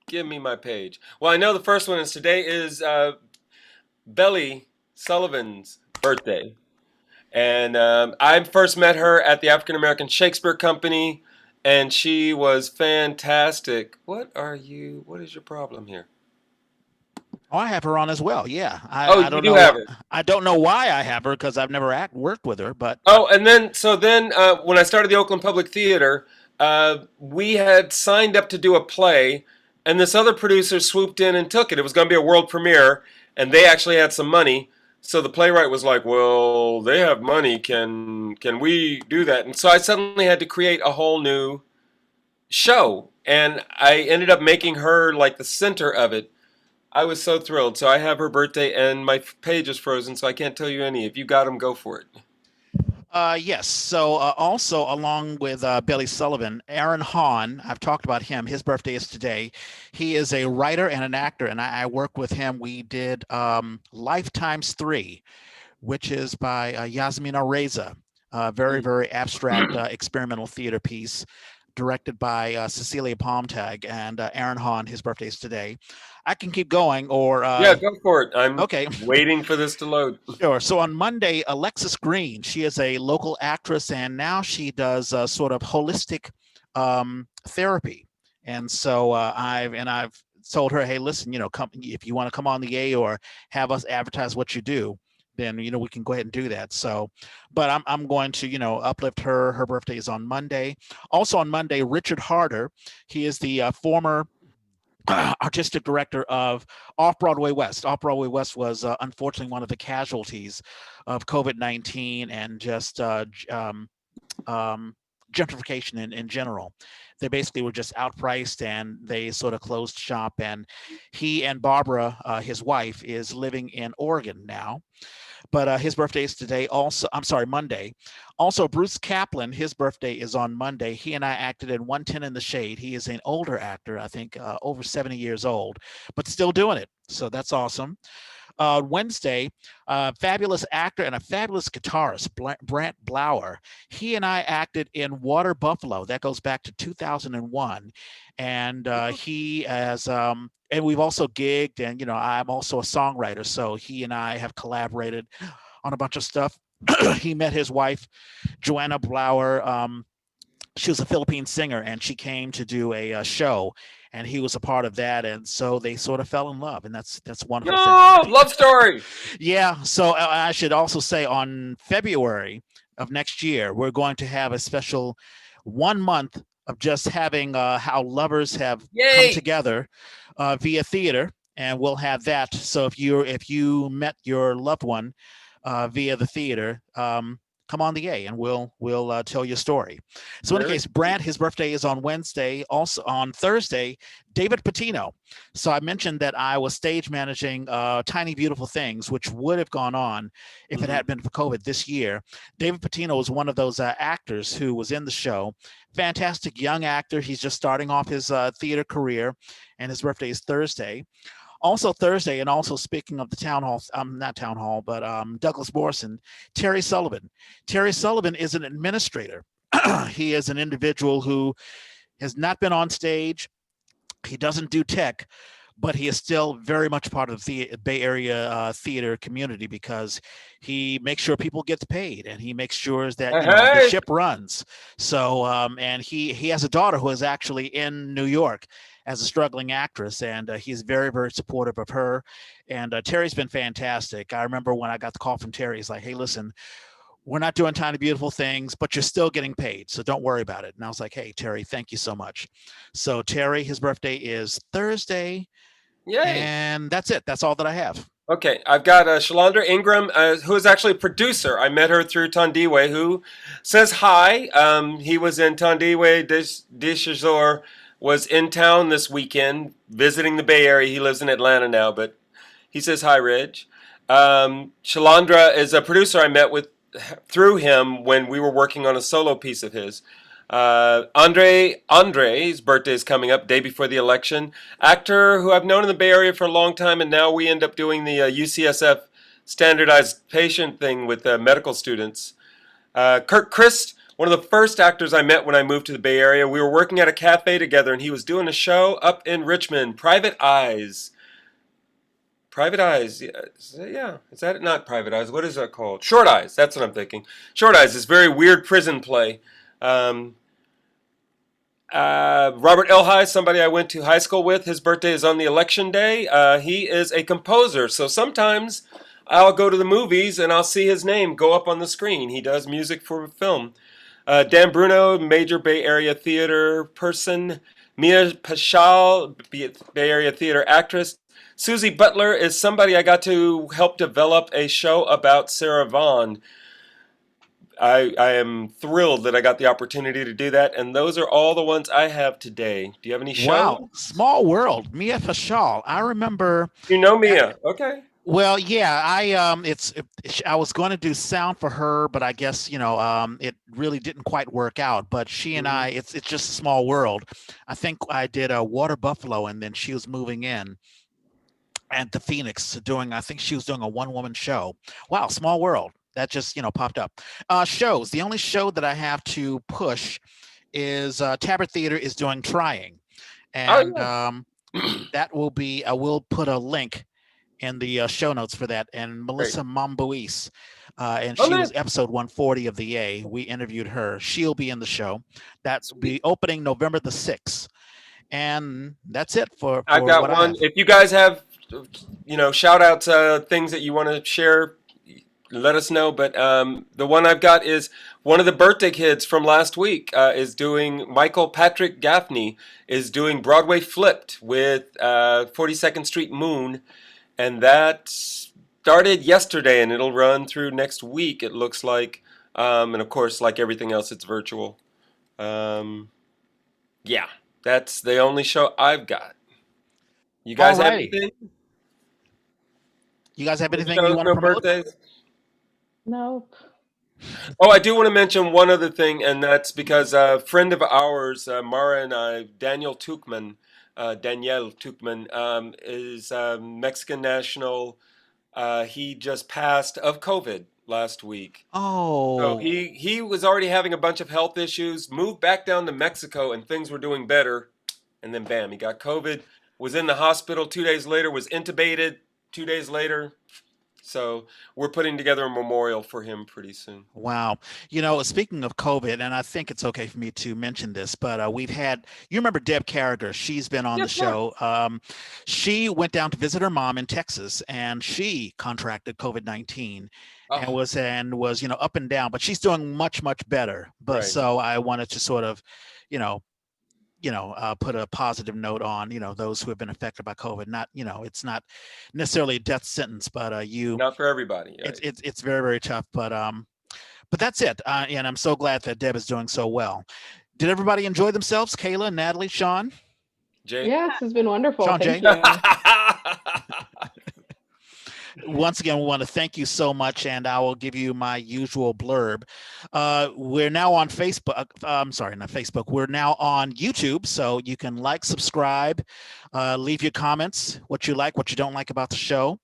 give me my page. Well, I know the first one is today is Belly Sullivan's birthday. And I first met her at the African American Shakespeare Company, and she was fantastic. What is your problem here? Oh, I have her on as well. Yeah. I don't know. Have her. I don't know why I have her because I've never worked with her. But and then when I started the Oakland Public Theater, we had signed up to do a play, and this other producer swooped in and took it. It was going to be a world premiere, and they actually had some money. So the playwright was like, well, they have money. Can we do that? And so I suddenly had to create a whole new show. And I ended up making her like the center of it. I was so thrilled. So I have her birthday and my page is frozen, so I can't tell you any. If you got them, go for it. Yes. So also along with Billy Sullivan, Aaron Hahn, I've talked about him. His birthday is today. He is a writer and an actor, and I work with him. We did Lifetimes 3, which is by Yasmina Reza, very, very abstract experimental theater piece. directed by Cecilia Palmtag, and Aaron Hahn. His birthday is today. I can keep going, or yeah, go for it. I'm okay. waiting for this to load. Sure. So on Monday, Alexis Green, she is a local actress, and now she does sort of holistic therapy. And so I've told her, hey, listen, come if you want to come on the A or have us advertise what you do, then we can go ahead and do that. So, but I'm going to uplift her. Her birthday is on Monday. Also on Monday, Richard Harder, he is the former artistic director of Off-Broadway West. Off-Broadway West was unfortunately one of the casualties of COVID-19 and just gentrification in general. They basically were just outpriced, and they sort of closed shop. And he and Barbara, his wife, is living in Oregon now. But his birthday is today also. I'm sorry, Monday. Also, Bruce Kaplan, his birthday is on Monday. He and I acted in 110 in the Shade. He is an older actor, I think over 70 years old, but still doing it. So that's awesome. Wednesday, fabulous actor and a fabulous guitarist, Brant Blower. He and I acted in Water Buffalo. That goes back to 2001. And he has, and we've also gigged, and, I'm also a songwriter. So he and I have collaborated on a bunch of stuff. He met his wife, Joanna Blower. She was a Philippine singer, and she came to do a show, and he was a part of that, and so they sort of fell in love, and that's wonderful. Oh, love story. Yeah. So I should also say on February of next year, we're going to have a special 1 month of just having how lovers have come together via theater, and we'll have that. So if you met your loved one via the theater, come on the A, and we'll tell you a story. So in any case, Brant, his birthday is on Wednesday. Also on Thursday, David Patino. So I mentioned that I was stage managing Tiny Beautiful Things, which would have gone on if it had been for COVID this year. David Patino was one of those actors who was in the show. Fantastic young actor. He's just starting off his theater career, and his birthday is Thursday. Also Thursday, and also speaking of the town hall, not town hall, but Douglas Morrison, Terry Sullivan. Terry Sullivan is an administrator. He is an individual who has not been on stage. He doesn't do tech, but he is still very much part of the Bay Area theater community, because he makes sure people get paid, and he makes sure that the ship runs. So, and he has a daughter who is actually in New York as a struggling actress, and he's very, very supportive of her. And Terry's been fantastic. I remember when I got the call from Terry, he's like, hey, listen, we're not doing Tiny Beautiful Things, but you're still getting paid, so don't worry about it. And I was like, hey, Terry, thank you so much. So Terry, his birthday is Thursday. Yay. And that's it. That's all that I have. Okay, I've got Shalandra Ingram, who is actually a producer. I met her through Tandiwe, who says hi. He was in Tandiwe, Deshazor, was in town this weekend visiting the Bay Area. He lives in Atlanta now, but he says hi, Ridge. Shalandra is a producer I met with through him when we were working on a solo piece of his. Andre's birthday is coming up, day before the election. Actor who I've known in the Bay Area for a long time, and now we end up doing the UCSF standardized patient thing with medical students. Kirk Christ, one of the first actors I met when I moved to the Bay Area. We were working at a cafe together, and he was doing a show up in Richmond, Private Eyes. Private Eyes, yeah. Is that not Private Eyes? What is that called? Short Eyes, that's what I'm thinking. Short Eyes, this very weird prison play. Robert Elhai, somebody I went to high school with, his birthday is on the election day. He is a composer, so sometimes I'll go to the movies and I'll see his name go up on the screen. He does music for film. Dan Bruno, major Bay Area theater person. Mia Pashal, Bay Area theater actress. Susie Butler is somebody I got to help develop a show about Sarah Vaughan. I am thrilled that I got the opportunity to do that, and those are all the ones I have today. Do you have any shows? Wow, small world. Mia Fashal. I remember. You know Mia, okay. Well, yeah, I was going to do sound for her, but I guess it really didn't quite work out. But she and I, it's just a small world. I think I did a Water Buffalo, and then she was moving in at the Phoenix I think she was doing a one-woman show. Wow, small world. That just popped up. Shows. The only show that I have to push is Tabard Theatre is doing Trying. And that will be, I will put a link in the show notes for that. And Melissa Mambuis, and she was episode 140 of the A. We interviewed her. She'll be in the show. That's be opening November the 6th. And that's it for I've got one. If you guys have, shout outs, things that you want to share, let us know. But the one I've got is one of the birthday kids from last week is doing, Michael Patrick Gaffney is doing Broadway Flipped with 42nd Street Moon. And that started yesterday and it'll run through next week, it looks like. And of course, like everything else, it's virtual. Yeah, that's the only show I've got. You guys have anything? You guys have anything you want to promote? Birthdays? Nope. Oh, I do want to mention one other thing, and that's because a friend of ours, Mara and I, Danielle Tuchman, is Mexican national. He just passed of COVID last week. Oh. So he was already having a bunch of health issues, moved back down to Mexico, and things were doing better. And then bam, he got COVID, was in the hospital 2 days later, was intubated 2 days later. So we're putting together a memorial for him pretty soon. Wow. Speaking of COVID, and I think it's okay for me to mention this, but we've had, you remember Deb Carragher, she's been on the show. She went down to visit her mom in Texas and she contracted COVID-19 and was up and down, but she's doing much, much better. But so I wanted to sort of, put a positive note on, those who have been affected by COVID. Not, it's not necessarily a death sentence, but not for everybody. Right? It's very, very tough. But that's it. And I'm so glad that Deb is doing so well. Did everybody enjoy themselves? Kayla, Natalie, Sean? Jay? Yes, it's been wonderful. ShawnJ? Thank you. Once again, we want to thank you so much, and I will give you my usual blurb. We're now on Facebook. I'm sorry, not Facebook. We're now on YouTube, so you can like, subscribe, leave your comments, what you like, what you don't like about the show.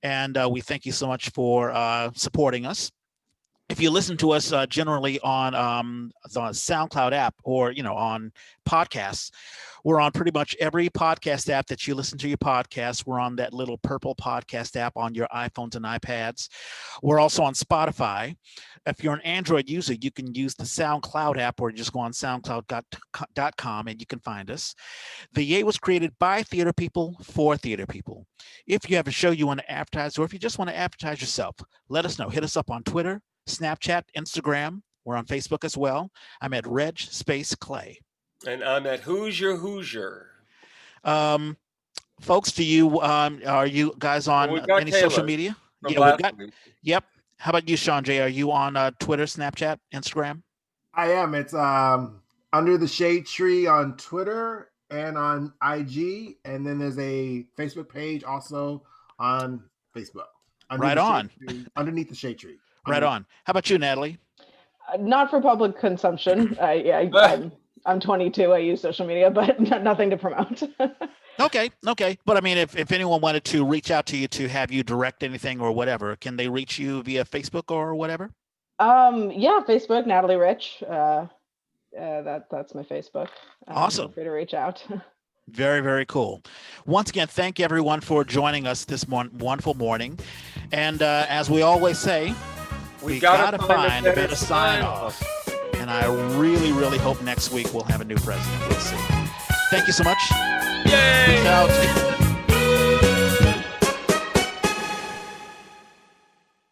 And we thank you so much for supporting us. If you listen to us generally on the SoundCloud app or, on podcasts, we're on pretty much every podcast app that you listen to your podcast. We're on that little purple podcast app on your iPhones and iPads. We're also on Spotify. If you're an Android user, you can use the SoundCloud app or just go on soundcloud.com and you can find us. The Yay was created by theater people for theater people. If you have a show you want to advertise or if you just want to advertise yourself, let us know. Hit us up on Twitter, Snapchat, Instagram. We're on Facebook as well. I'm at Reg Space Clay. And I'm at Hoosier. Folks, are you guys on any Kayla social media? Yep. How about you, ShawnJ? Are you on Twitter, Snapchat, Instagram? I am. It's Under the Shade Tree on Twitter and on IG. And then there's a Facebook page also on Facebook. Underneath the Shade Tree. Right on. How about you, Natalie? Not for public consumption. I'm 22. I use social media, but nothing to promote. Okay. But I mean, if anyone wanted to reach out to you to have you direct anything or whatever, can they reach you via Facebook or whatever? Yeah, Facebook, Natalie Rich. That's my Facebook. Awesome. Feel free to reach out. Very, very cool. Once again, thank everyone for joining us this wonderful morning. And as we always say, we gotta find a better sign off. And I really, really hope next week we'll have a new president. We'll see. Thank you so much. Yay! Peace out.